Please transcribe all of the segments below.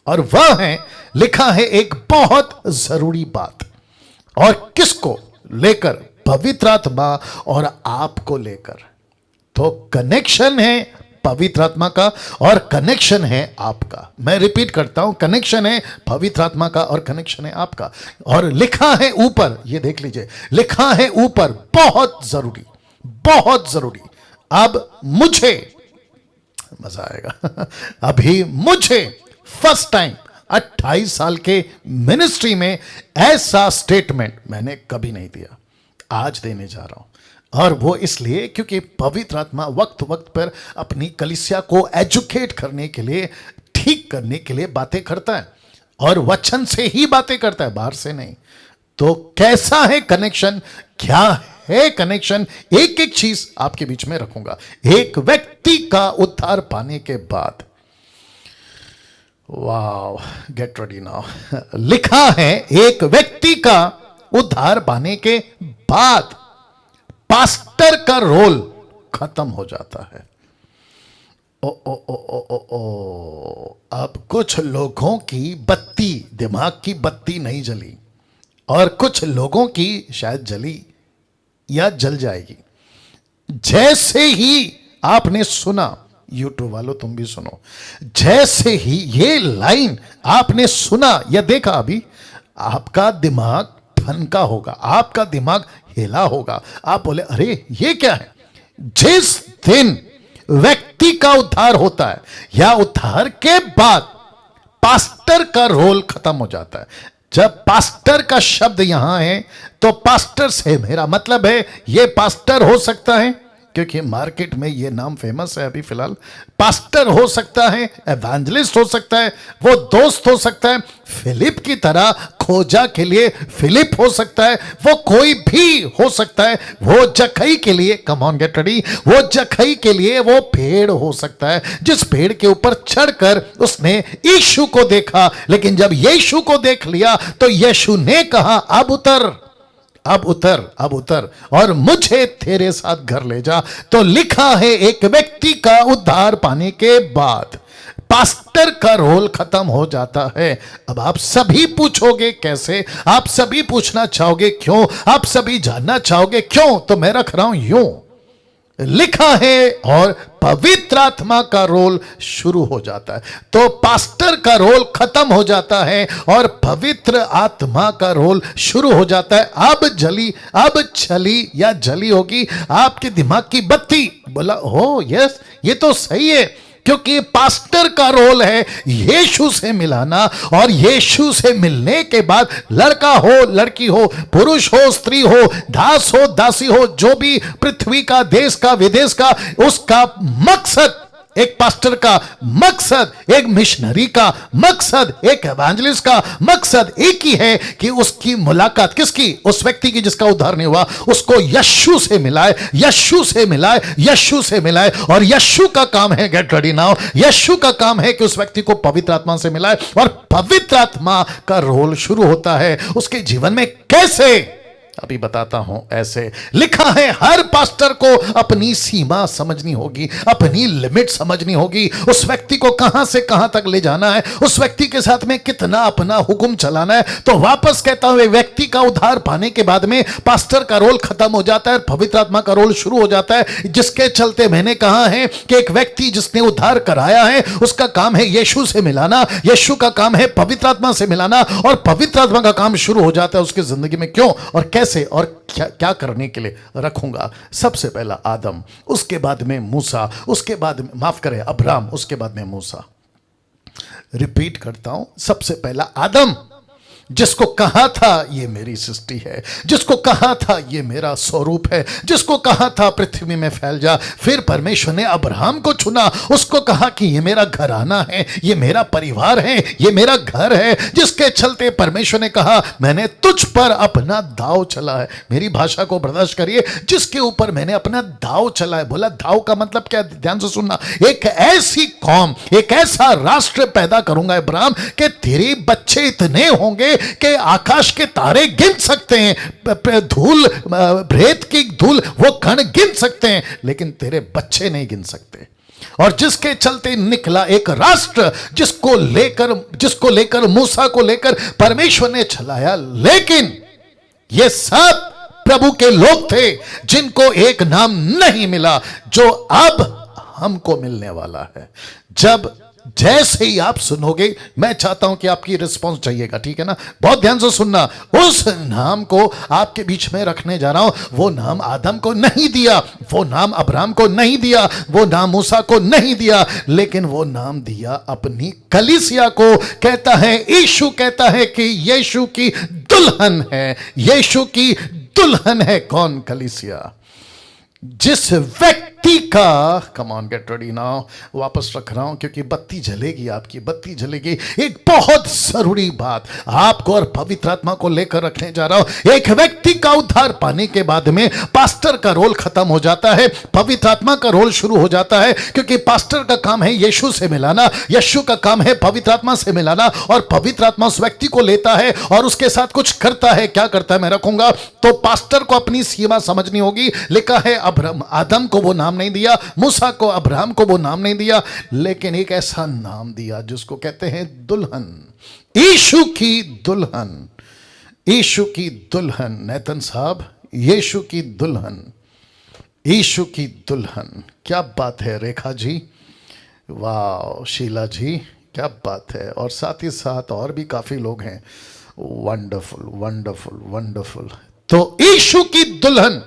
और वह है, लिखा है एक बहुत जरूरी बात। और किसको लेकर? पवित्र आत्मा और आपको लेकर। तो कनेक्शन है पवित्र आत्मा का और कनेक्शन है आपका। मैं रिपीट करता हूं, कनेक्शन है पवित्र आत्मा का और कनेक्शन है आपका। और लिखा है ऊपर, ये देख लीजिए, लिखा है ऊपर बहुत जरूरी, बहुत जरूरी। अब मुझे मजा आएगा अभी मुझे फर्स्ट टाइम 28 साल के मिनिस्ट्री में ऐसा स्टेटमेंट मैंने कभी नहीं दिया, आज देने जा रहा हूं। और वो इसलिए क्योंकि पवित्र आत्मा वक्त वक्त पर अपनी कलीसिया को एजुकेट करने के लिए, ठीक करने के लिए बातें करता है, और वचन से ही बातें करता है, बाहर से नहीं। तो कैसा है कनेक्शन, क्या है कनेक्शन, एक एक चीज आपके बीच में रखूंगा। एक व्यक्ति का उद्धार पाने के बाद, वाओ, गेट रेडी नाउ, लिखा है एक व्यक्ति का उद्धार पाने के बाद पास्टर का रोल खत्म हो जाता है। ओ ओ ओ ओ ओ ओ, अब कुछ लोगों की बत्ती, दिमाग की बत्ती नहीं जली, और कुछ लोगों की शायद जली या जल जाएगी। जैसे ही आपने सुना, यूट्यूब वालों तुम भी सुनो, जैसे ही ये लाइन आपने सुना या देखा, अभी आपका दिमाग ठनका होगा, आपका दिमाग हिला होगा। आप बोले अरे ये क्या है। जिस दिन व्यक्ति का उद्धार होता है या उद्धार के बाद पास्टर का रोल खत्म हो जाता है। जब पास्टर का शब्द यहां है तो पास्टर से मेरा मतलब है ये पास्टर हो सकता है, क्योंकि मार्केट में ये नाम फेमस है अभी फिलहाल। पास्टर हो सकता है, एवेंजलिस्ट हो सकता है, वो दोस्त हो सकता है, फिलिप की तरह खोजा के लिए फिलिप हो सकता है, वो कोई भी हो सकता है। वो जखई के लिए, कम ऑन गेट रेडी, वो जखई के लिए वो पेड़ हो सकता है जिस पेड़ के ऊपर चढ़कर उसने यीशु को देखा। लेकिन जब यीशु को देख लिया तो यीशु ने कहा अब उतर, अब उतर, अब उतर और मुझे तेरे साथ घर ले जा। तो लिखा है एक व्यक्ति का उद्धार पाने के बाद पास्टर का रोल खत्म हो जाता है। अब आप सभी पूछोगे कैसे, आप सभी पूछना चाहोगे क्यों, आप सभी जानना चाहोगे क्यों, तो मैं रख रहा हूं यूं, लिखा है और पवित्र आत्मा का रोल शुरू हो जाता है। तो पास्टर का रोल खत्म हो जाता है और पवित्र आत्मा का रोल शुरू हो जाता है। अब जली, अब छली या जली होगी आपके दिमाग की बत्ती। बोला हो यस, ये तो सही है, क्योंकि पास्टर का रोल है यीशु से मिलाना, और यीशु से मिलने के बाद लड़का हो लड़की हो, पुरुष हो स्त्री हो, दास हो दासी हो, जो भी पृथ्वी का, देश का, विदेश का, उसका मकसद, एक पास्टर का मकसद, एक मिशनरी का मकसद, एक एवेंजलिस्ट का मकसद एक ही है कि उसकी मुलाकात किसकी, उस व्यक्ति की जिसका उद्धार नहीं हुआ, उसको यीशु से मिलाए, यीशु से मिलाए, यीशु से मिलाए। और यीशु का काम है, गेट रेडी नाउ, यीशु का काम है कि उस व्यक्ति को पवित्र आत्मा से मिलाए, और पवित्र आत्मा का रोल शुरू होता है उसके जीवन में। कैसे, अभी बताता हूं। ऐसे लिखा है हर पास्टर को अपनी सीमा समझनी होगी, अपनी लिमिट समझनी होगी, उस व्यक्ति को कहां से कहां तक ले जाना है, उस व्यक्ति के साथ में कितना अपना हुक्म चलाना है। तो वापस कहता हूं, व्यक्ति का उद्धार पाने के बाद में पास्टर का रोल खत्म हो जाता है, पवित्र आत्मा का रोल शुरू हो जाता है। जिसके चलते मैंने कहा है कि एक व्यक्ति जिसने उद्धार कराया है उसका काम है यीशु से मिलाना, यीशु का काम है पवित्र आत्मा से मिलाना, और पवित्र आत्मा का काम शुरू हो जाता है उसकी जिंदगी में। क्यों और कैसे और क्या क्या करने के लिए रखूंगा। सबसे पहला आदम, उसके बाद में मूसा, उसके बाद में, माफ करें, अब्राहम, उसके बाद में मूसा। रिपीट करता हूं, सबसे पहला आदम, जिसको कहा था ये मेरी सृष्टि है, जिसको कहा था ये मेरा स्वरूप है, जिसको कहा था पृथ्वी में फैल जा। फिर परमेश्वर ने अब्राहम को चुना, उसको कहा कि ये मेरा घराना है, ये मेरा परिवार है, ये मेरा घर है, जिसके चलते परमेश्वर ने कहा मैंने तुझ पर अपना दाव चला है। मेरी भाषा को बर्दाश्त करिए, जिसके ऊपर मैंने अपना दाव चला है। बोला दाव का मतलब क्या, ध्यान से सुनना, एक ऐसी कौम, एक ऐसा राष्ट्र पैदा करूंगा अब्राहम कि तेरे बच्चे इतने होंगे कि आकाश के तारे गिन सकते हैं, धूल, रेत की धूल, वो कण गिन सकते हैं, लेकिन तेरे बच्चे नहीं गिन सकते। और जिसके चलते निकला एक राष्ट्र जिसको लेकर मूसा को लेकर परमेश्वर ने चलाया। लेकिन ये सब प्रभु के लोग थे जिनको एक नाम नहीं मिला जो अब हमको मिलने वाला है। जब जैसे ही आप सुनोगे, मैं चाहता हूं कि आपकी रिस्पांस चाहिएगा, ठीक है ना? बहुत ध्यान से सुनना। उस नाम को आपके बीच में रखने जा रहा हूं। वो नाम आदम को नहीं दिया, वो नाम अब्राहम को नहीं दिया, वो नाम मूसा को नहीं दिया, लेकिन वो नाम दिया अपनी कलीसिया को। कहता है, यीशु कहता है कि यीशु की दुल्हन है। यीशु की दुल्हन है कौन? कलीसिया। जिस व्यक्ति का, come on get ready now, वापस रख रहा हूं क्योंकि बत्ती जलेगी, आपकी बत्ती जलेगी। एक बहुत जरूरी बात आपको और पवित्र आत्मा को लेकर रखने जा रहा हूं। एक व्यक्ति का उद्धार पाने के बाद में पास्टर का रोल खत्म हो जाता है, पवित्र आत्मा का रोल शुरू हो जाता है, क्योंकि पास्टर का काम है यीशु से मिलाना, यीशु का काम है पवित्र आत्मा से मिलाना, और पवित्र आत्मा उस व्यक्ति को लेता है और उसके साथ कुछ करता है। क्या करता है मैं रखूंगा। तो पास्टर को अपनी सीमा समझनी होगी। लिखा है आदम को वो नाम नहीं दिया, मूसा को, अब्राहम को वो नाम नहीं दिया, लेकिन एक ऐसा नाम दिया जिसको कहते हैं दुल्हन। यीशु की दुल्हन, यीशु की दुल्हन। नेतन साहब, यीशु की दुल्हन, यीशु की दुल्हन। क्या बात है रेखा जी, वाह। शीला जी, क्या बात है। और साथ ही साथ और भी काफी लोग हैं। Wonderful wonderful wonderful. तो यीशु की दुल्हन।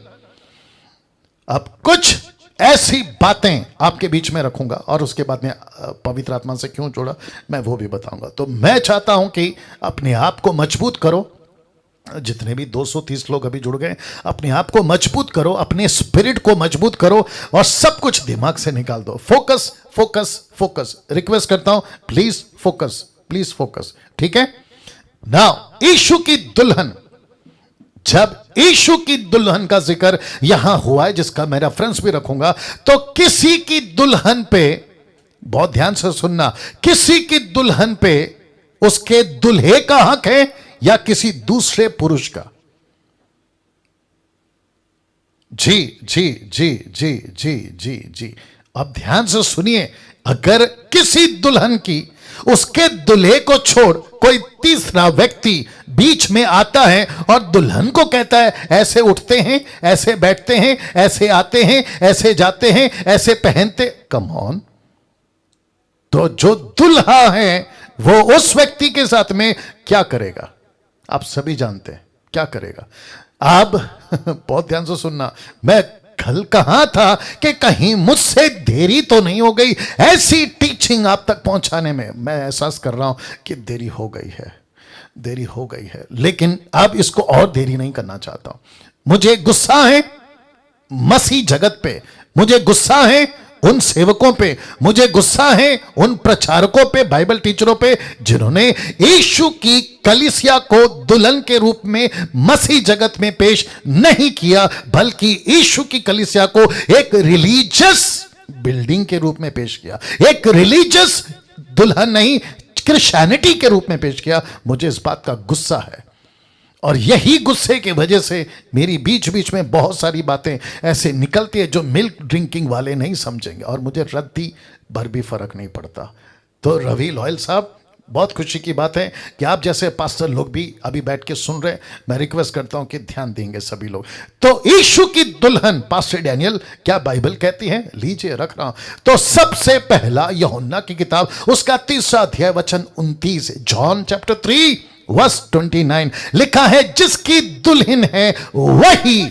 अब कुछ ऐसी बातें आपके बीच में रखूंगा और उसके बाद में पवित्र आत्मा से क्यों जोड़ा मैं वो भी बताऊंगा। तो मैं चाहता हूं कि अपने आप को मजबूत करो। जितने भी 230 लोग अभी जुड़ गए, अपने आप को मजबूत करो, अपने स्पिरिट को मजबूत करो और सब कुछ दिमाग से निकाल दो। Focus focus focus. रिक्वेस्ट करता हूं, प्लीज फोकस, प्लीज फोकस, ठीक है? नाउ यीशु की दुल्हन। जब यीशु की दुल्हन का जिक्र यहां हुआ है, जिसका मैं रेफरेंस भी रखूंगा, तो किसी की दुल्हन पे, बहुत ध्यान से सुनना, किसी की दुल्हन पे उसके दुल्हे का हक है या किसी दूसरे पुरुष का? जी जी जी जी जी जी जी। अब ध्यान से सुनिए। अगर किसी दुल्हन की, उसके दुल्हे को छोड़ कोई तीसरा व्यक्ति बीच में आता है और दुल्हन को कहता है ऐसे उठते हैं, ऐसे बैठते हैं, ऐसे आते हैं, ऐसे जाते हैं, ऐसे पहनते, कम ऑन। तो जो दुल्हा है वो उस व्यक्ति के साथ में क्या करेगा? आप सभी जानते हैं क्या करेगा। अब बहुत ध्यान से सुनना। मैं कल कहा था कि कहीं मुझसे देरी तो नहीं हो गई ऐसी टीचिंग आप तक पहुंचाने में। मैं एहसास कर रहा हूं कि देरी हो गई है, देरी हो गई है, लेकिन अब इसको और देरी नहीं करना चाहता हूं। मुझे गुस्सा है मसीह जगत पे, मुझे गुस्सा है उन सेवकों पे, मुझे गुस्सा है उन प्रचारकों पे, बाइबल टीचरों पे, जिन्होंने यीशु की कलीसिया को दुल्हन के रूप में मसीह जगत में पेश नहीं किया, बल्कि यीशु की कलीसिया को एक रिलीजियस बिल्डिंग के रूप में पेश किया, एक रिलीजियस दुल्हन नहीं, क्रिश्चियनिटी के रूप में पेश किया। मुझे इस बात का गुस्सा है और यही गुस्से की वजह से मेरी बीच बीच में बहुत सारी बातें ऐसे निकलती है जो मिल्क ड्रिंकिंग वाले नहीं समझेंगे, और मुझे रद्दी भर भी फर्क नहीं पड़ता। तो रवि लॉयल साहब, बहुत खुशी की बात है कि आप जैसे पास्टर लोग भी अभी बैठ के सुन रहे हैं। मैं रिक्वेस्ट करता हूं कि ध्यान देंगे सभी लोग। तो यीशु की दुल्हन पास्टर डैनियल क्या बाइबल कहती है? लीजिए रख रहा हूं। तो सबसे पहला यूहन्ना की किताब, उसका 3 अध्याय वचन 29, जॉन चैप्टर 3 वर्स 29 लिखा है, जिसकी दुल्हन है वही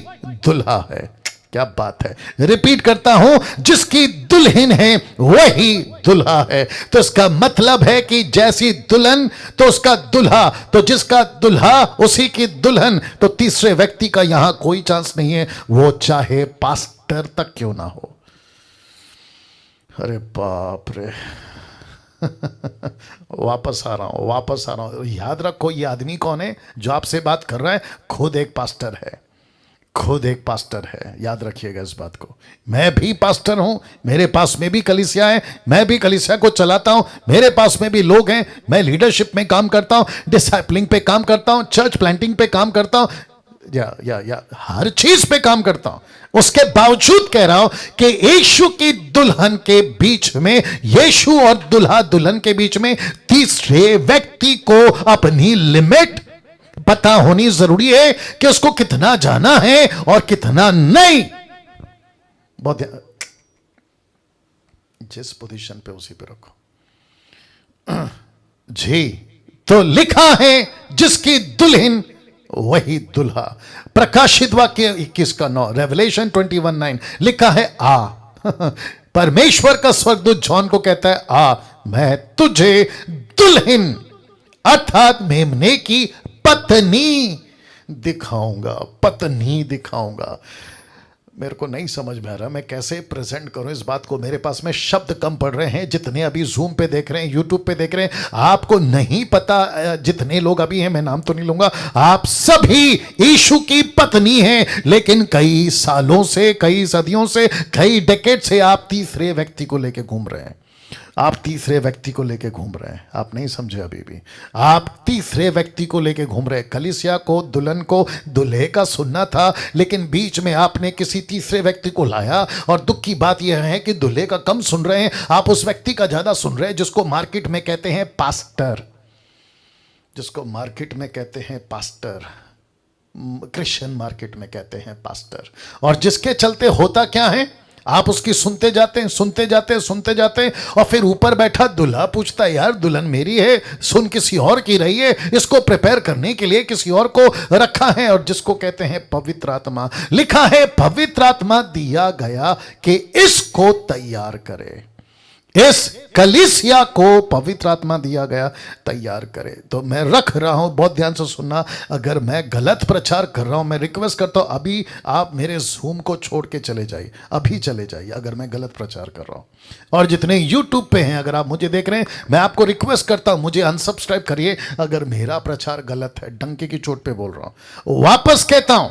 दुल्हा है। क्या बात है। रिपीट करता हूं, जिसकी दुल्हन है वही दुल्हा है। तो इसका मतलब है कि जैसी दुल्हन तो उसका दुल्हा, तो जिसका दुल्हा उसी की दुल्हन। तो तीसरे व्यक्ति का यहां कोई चांस नहीं है, वो चाहे पास्टर तक क्यों ना हो। अरे बाप रे वापस आ रहा हूं, वापस आ रहा हूं। याद रखो, ये आदमी कौन है जो आपसे बात कर रहा है? खुद एक पास्टर है, खुद एक पास्टर है। याद रखिएगा इस बात को। मैं भी पास्टर हूं, मेरे पास में भी कलीसिया है, मैं भी कलीसिया को चलाता हूं, मेरे पास में भी लोग हैं, मैं लीडरशिप में काम करता हूं, डिसाइपलिंग पे काम करता हूं, चर्च प्लांटिंग पे काम करता हूं। या हर चीज पे काम करता हूं, उसके बावजूद कह रहा हूं कि यीशु की दुल्हन के बीच में, यीशु और दुल्हा दुल्हन के बीच में तीसरे व्यक्ति को अपनी लिमिट पता होनी जरूरी है कि उसको कितना जाना है और कितना नहीं। बहुत जिस पोजीशन पे उसी पे रखो जी। तो लिखा है जिसकी दुल्हन वही दुल्हा। प्रकाशित वाक्य 21 का 9, रेवलेशन 21:9 लिखा है आ परमेश्वर का स्वर्गदूत जॉन को कहता है आ मैं तुझे दुल्हन अर्थात मेमने की पत्नी दिखाऊंगा, पत्नी दिखाऊंगा। मेरे को नहीं समझ में आ रहा मैं कैसे प्रेजेंट करूं इस बात को। मेरे पास में शब्द कम पड़ रहे हैं। जितने अभी जूम पे देख रहे हैं, यूट्यूब पे देख रहे हैं, आपको नहीं पता, जितने लोग अभी हैं, मैं नाम तो नहीं लूंगा, आप सभी यीशु की पत्नी हैं। लेकिन कई सालों से, कई सदियों से, कई डेकेड से आप तीसरे व्यक्ति को लेके घूम रहे हैं। आप तीसरे व्यक्ति को लेके घूम रहे हैं। आप नहीं समझे अभी भी, आप तीसरे व्यक्ति को लेके घूम रहे हैं। कलीसिया को, दुल्हन को दूल्हे का सुनना था, लेकिन बीच में आपने किसी तीसरे व्यक्ति को लाया। और दुख की बात यह है कि दूल्हे का कम सुन रहे हैं, आप उस व्यक्ति का ज्यादा सुन रहे हैं जिसको मार्केट में कहते हैं पास्टर, जिसको मार्केट में कहते हैं पास्टर, क्रिश्चियन मार्केट में कहते हैं पास्टर। और जिसके चलते होता क्या है, आप उसकी सुनते जाते हैं, सुनते जाते हैं, सुनते जाते हैं, और फिर ऊपर बैठा दूल्हा पूछता है यार दुल्हन मेरी है, सुन किसी और की रही है, इसको प्रिपेयर करने के लिए किसी और को रखा है। और जिसको कहते हैं पवित्र आत्मा, लिखा है पवित्र आत्मा दिया गया कि इसको तैयार करे, इस कलीसिया को पवित्र आत्मा दिया गया तैयार करे। तो मैं रख रहा हूं, बहुत ध्यान से सुनना। अगर मैं गलत प्रचार कर रहा हूं, मैं रिक्वेस्ट करता हूं अभी आप मेरे जूम को छोड़ के चले जाइए, अभी चले जाइए अगर मैं गलत प्रचार कर रहा हूं। और जितने यूट्यूब पे हैं, अगर आप मुझे देख रहे हैं, मैं आपको रिक्वेस्ट करता हूं मुझे अनसब्सक्राइब करिए अगर मेरा प्रचार गलत है। डंके की चोट पे बोल रहा हूं। वापस कहता हूं,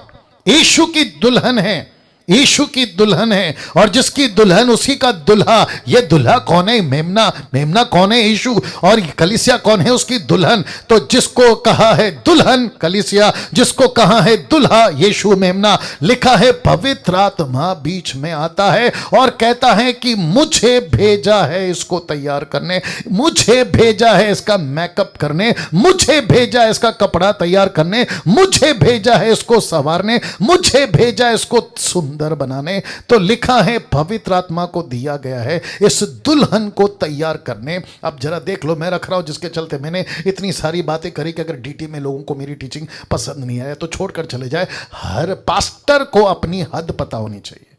यीशु की दुल्हन है, यीशु की दुल्हन है, और जिसकी दुल्हन उसी का दुल्हा। ये दुल्हा कौन है? मेमना। मेमना कौन है? यीशु। और कलीसिया कौन है? उसकी दुल्हन। तो जिसको कहा है दुल्हन कलीसिया, जिसको कहा है दुल्हा यीशु मेमना। लिखा है पवित्र आत्मा बीच में आता है और कहता है कि मुझे भेजा है इसको तैयार करने, मुझे भेजा है इसका मेकअप करने, मुझे भेजा है इसका कपड़ा तैयार करने, मुझे भेजा है इसको संवारने, मुझे भेजा है इसको सुंदर बनाने। तो लिखा है पवित्र आत्मा को दिया गया है इस दुल्हन को तैयार करने। अब जरा देख लो, मैं रख रहा हूं जिसके चलते मैंने इतनी सारी बातें करी कि अगर डीटी में लोगों को मेरी टीचिंग पसंद नहीं आया तो छोड़कर चले जाए। हर पास्टर को अपनी हद पता होनी चाहिए,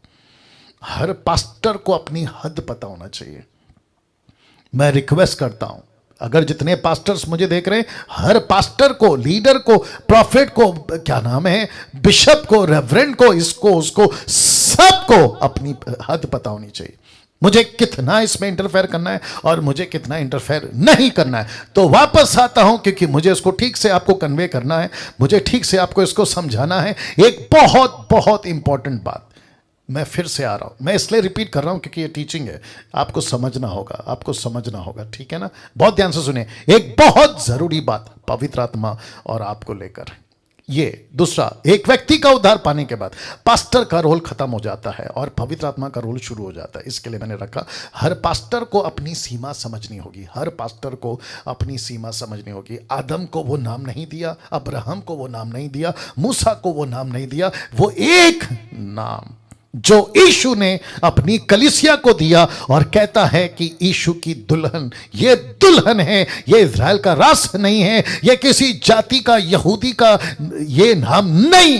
हर पास्टर को अपनी हद पता होना चाहिए। मैं रिक्वेस्ट करता हूं, अगर जितने पास्टर्स मुझे देख रहे हैं, हर पास्टर को, लीडर को, प्रॉफिट को, क्या नाम है, बिशप को, रेवरेंड को, इसको उसको, सबको अपनी हद पता होनी चाहिए। मुझे कितना इसमें इंटरफेयर करना है और मुझे कितना इंटरफेयर नहीं करना है। तो वापस आता हूं क्योंकि मुझे इसको ठीक से आपको कन्वे करना है, मुझे ठीक से आपको इसको समझाना है। एक बहुत बहुत इंपॉर्टेंट बात मैं फिर से आ रहा हूं, मैं इसलिए रिपीट कर रहा हूं क्योंकि ये टीचिंग है, आपको समझना होगा, आपको समझना होगा, ठीक है ना। बहुत ध्यान से सुनिए, एक बहुत जरूरी बात पवित्र आत्मा और आपको लेकर। ये दूसरा, एक व्यक्ति का उद्धार पाने के बाद पास्टर का रोल खत्म हो जाता है और पवित्र आत्मा का रोल शुरू हो जाता है। इसके लिए मैंने रखा, हर पास्टर को अपनी सीमा समझनी होगी, हर पास्टर को अपनी सीमा समझनी होगी। आदम को वो नाम नहीं दिया, अब्राहम को वो नाम नहीं दिया, मूसा को वो नाम नहीं दिया, वो एक नाम जो यीशु ने अपनी कलीसिया को दिया और कहता है कि यीशु की दुल्हन, ये दुल्हन है, ये इज़राइल का रास नहीं है, ये किसी जाति का, यहूदी का ये नाम नहीं,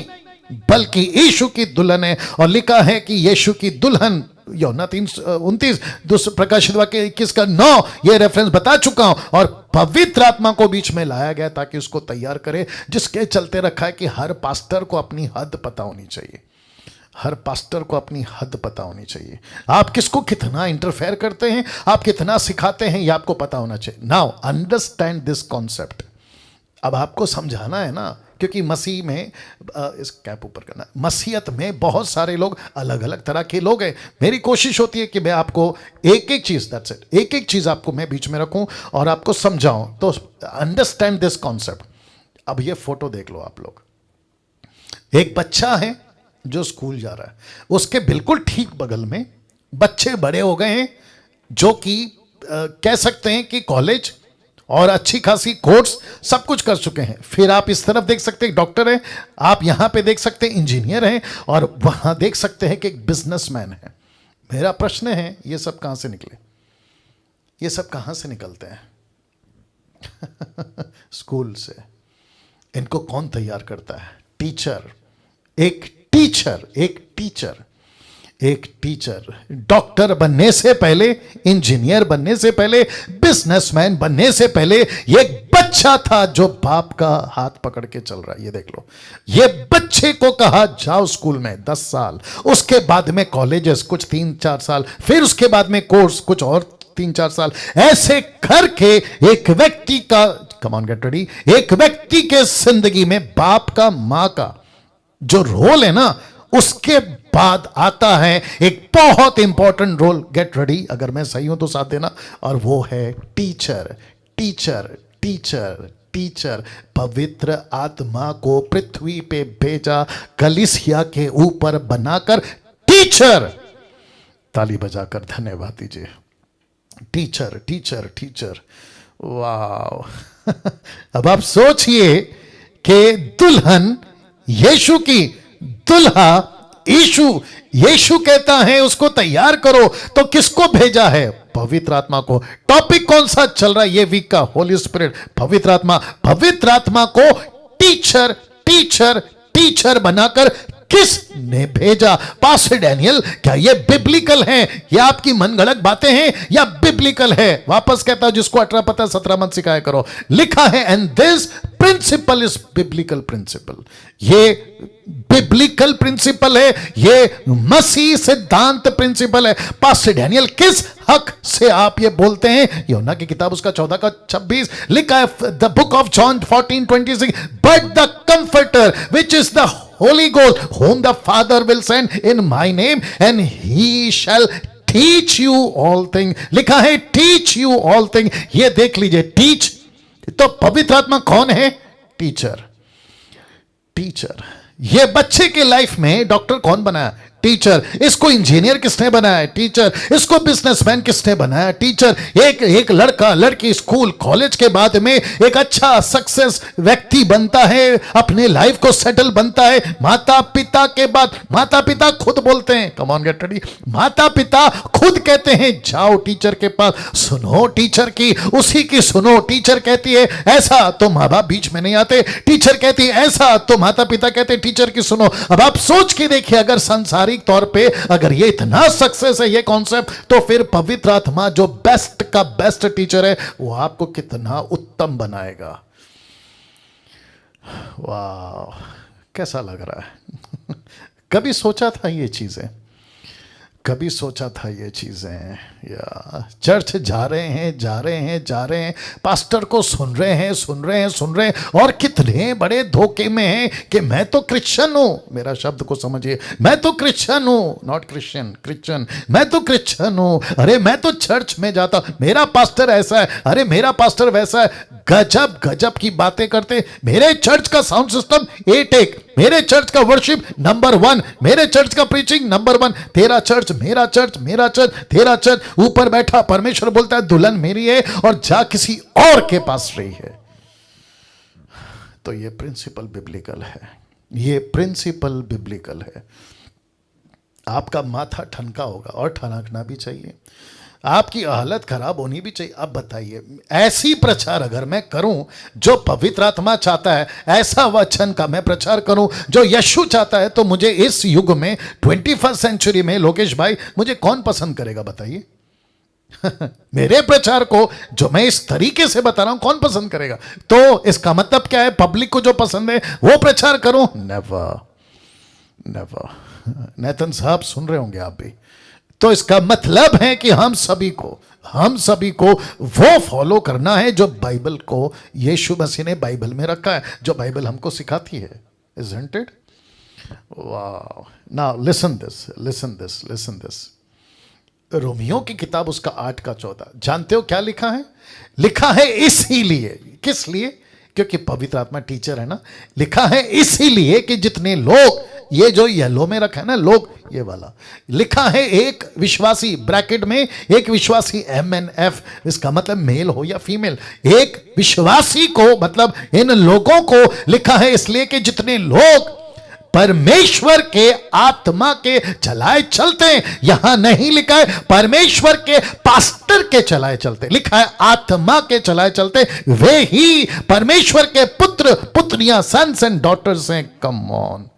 बल्कि यीशु की दुल्हन है। और लिखा है कि यीशु की दुल्हन, यूहन्ना 3:29, दूसरा प्रकाशित वाक्य 21 का 9, ये रेफरेंस बता चुका हूं। और पवित्र आत्मा को बीच में लाया गया ताकि उसको तैयार करे, जिसके चलते रखा है कि हर पास्टर को अपनी हद पता होनी चाहिए, हर पास्टर को अपनी हद पता होनी चाहिए। आप किसको कितना इंटरफेयर करते हैं, आप कितना सिखाते हैं, यह आपको पता होना चाहिए। Now understand this concept. अब आपको समझाना है ना, क्योंकि मसीह में, इस कैप ऊपर करना, मसीहत में बहुत सारे लोग, अलग अलग तरह के लोग हैं। मेरी कोशिश होती है कि मैं आपको एक एक चीज, दैट्स इट, एक एक चीज आपको मैं बीच में रखूं और आपको समझाऊं। तो अंडरस्टैंड दिस कॉन्सेप्ट। अब ये फोटो देख लो आप लोग, एक बच्चा है जो स्कूल जा रहा है, उसके बिल्कुल ठीक बगल में बच्चे बड़े हो गए हैं जो कि कह सकते हैं कि कॉलेज और अच्छी खासी कोर्स सब कुछ कर चुके हैं। फिर आप इस तरफ देख सकते हैं डॉक्टर है, आप यहां पे देख सकते हैं इंजीनियर हैं, और वहां देख सकते हैं कि एक बिजनेसमैन है। मेरा प्रश्न है, ये सब कहां से निकले? ये सब कहां से निकलते हैं? स्कूल से। इनको कौन तैयार करता है? टीचर। एक टीचर डॉक्टर बनने से पहले, इंजीनियर बनने से पहले, बिजनेसमैन बनने से पहले ये एक बच्चा था जो बाप का हाथ पकड़ के चल रहा है। ये देख लो, ये बच्चे को कहा जाओ स्कूल में 10 साल, उसके बाद में कॉलेजेस कुछ 3-4 साल, फिर उसके बाद में कोर्स कुछ और 3-4 साल, ऐसे करके एक व्यक्ति का, कम ऑन गेट रेडी, एक व्यक्ति के जिंदगी में बाप का, मां का जो रोल है ना, उसके बाद आता है एक बहुत इंपॉर्टेंट रोल। गेट रेडी, अगर मैं सही हूं तो साथ देना, और वो है टीचर। पवित्र आत्मा को पृथ्वी पे भेजा कलीसिया के ऊपर बनाकर टीचर। ताली बजाकर धन्यवाद दीजिए। टीचर। वाह। अब आप सोचिए कि दुल्हन यीशु की, दुल्हा यीशु कहता है उसको तैयार करो, तो किसको भेजा है? पवित्र आत्मा को। टॉपिक कौन सा चल रहा है ये वीक का? होली स्पिरिट, पवित्र आत्मा को टीचर बनाकर किसने भेजा? पास्टर डैनियल, क्या ये बिब्लिकल है? ये आपकी मनगढ़ंत बातें हैं या बिब्लिकल है? वापस कहता हूं, जिसको 18 पता 17 मत सिखाया करो। लिखा है, and this principle is biblical principle. ये बिब्लिकल प्रिंसिपल है, ये मसीह सिद्धांत प्रिंसिपल है। पास्टर डैनियल, किस हक से आप ये बोलते हैं? यूहन्ना की किताब उसका 14:26 लिखा है, the book of John 14:26, but the comforter which is the Holy Ghost, whom the Father will send in my name, and he shall teach you all things. लिखा है teach you all things। ये देख लीजिए, teach तो पवित्र आत्मा कौन है? टीचर। ये बच्चे के लाइफ में डॉक्टर कौन बनाया? टीचर। इसको इंजीनियर किसने बनाया? टीचर। इसको बिजनेसमैन किसने बनाया? टीचर। एक लड़का लड़की स्कूल कॉलेज के बाद में एक अच्छा सक्सेस व्यक्ति बनता है, अपने लाइफ को सेटल बनता है। माता पिता के बाद, माता पिता खुद बोलते हैं, कम ऑन गेट रेडी, माता पिता खुद कहते हैं जाओ टीचर के पास, सुनो टीचर की, उसी की सुनो। टीचर कहती है ऐसा, तो माँ बाप बीच में नहीं आते। टीचर कहती है ऐसा, तो माता पिता कहते टीचर की सुनो। अब आप सोच के देखिए, अगर संसारी तौर पे अगर ये इतना सक्सेस है ये कॉन्सेप्ट, तो फिर पवित्र आत्मा जो बेस्ट का बेस्ट टीचर है, वो आपको कितना उत्तम बनाएगा। वाह, कैसा लग रहा है? कभी सोचा था ये चीजें? या चर्च जा रहे हैं, पास्टर को सुन रहे हैं, और कितने बड़े धोखे में हैं कि मैं तो क्रिश्चियन हूं। मेरा शब्द को समझिए, मैं तो क्रिश्चियन हूं, नॉट क्रिश्चियन, मैं तो क्रिश्चियन हूं। अरे मैं तो चर्च में जाता, मेरा पास्टर ऐसा है, अरे मेरा पास्टर वैसा है। गजब की बातें करते। मेरे चर्च का साउंड सिस्टम 8 मेरे चर्च का वर्शिप नंबर 1, मेरे चर्च का प्रीचिंग नंबर 1। तेरा चर्च, मेरा चर्च, तेरा चर्च। ऊपर बैठा परमेश्वर बोलता है दुल्हन मेरी है और जा किसी और के पास रही है। तो ये प्रिंसिपल बिब्लिकल है। आपका माथा ठनका होगा, और ठनकना भी चाहिए, आपकी हालत खराब होनी भी चाहिए। अब बताइए, ऐसी प्रचार अगर मैं करूं जो पवित्र आत्मा चाहता है, ऐसा वचन का मैं प्रचार करूं जो यीशु चाहता है, तो मुझे इस युग में 21st सेंचुरी में लोकेश भाई मुझे कौन पसंद करेगा बताइए? मेरे प्रचार को जो मैं इस तरीके से बता रहा हूं कौन पसंद करेगा? तो इसका मतलब क्या है? पब्लिक को जो पसंद है वो प्रचार करूं? नेवर। नेतन साहब सुन रहे होंगे आप भी। तो इसका मतलब है कि हम सभी को वो फॉलो करना है जो बाइबल को यीशु मसीह ने बाइबल में रखा है, जो बाइबल हमको सिखाती है। Isn't it? Wow. Now listen this. Romeo की किताब उसका 8 का 14 जानते हो क्या लिखा है? लिखा है इसीलिए, किस लिए? क्योंकि पवित्र आत्मा टीचर है ना। लिखा है इसीलिए कि जितने लोग, ये जो येलो में रखा है ना लोग, ये वाला लिखा है एक विश्वासी, ब्रैकेट में एक विश्वासी MNF, इसका मतलब मेल हो या फीमेल, एक विश्वासी को मतलब इन लोगों को लिखा है इसलिए कि जितने लोग परमेश्वर के आत्मा के चलाए चलते हैं। यहां नहीं लिखा है परमेश्वर के पास्टर के चलाए चलते, लिखा है आत्मा के चलाए चलते, वे ही परमेश्वर के पुत्र पुत्रियां, सन्स एंड डॉटर्स हैं। कम ऑन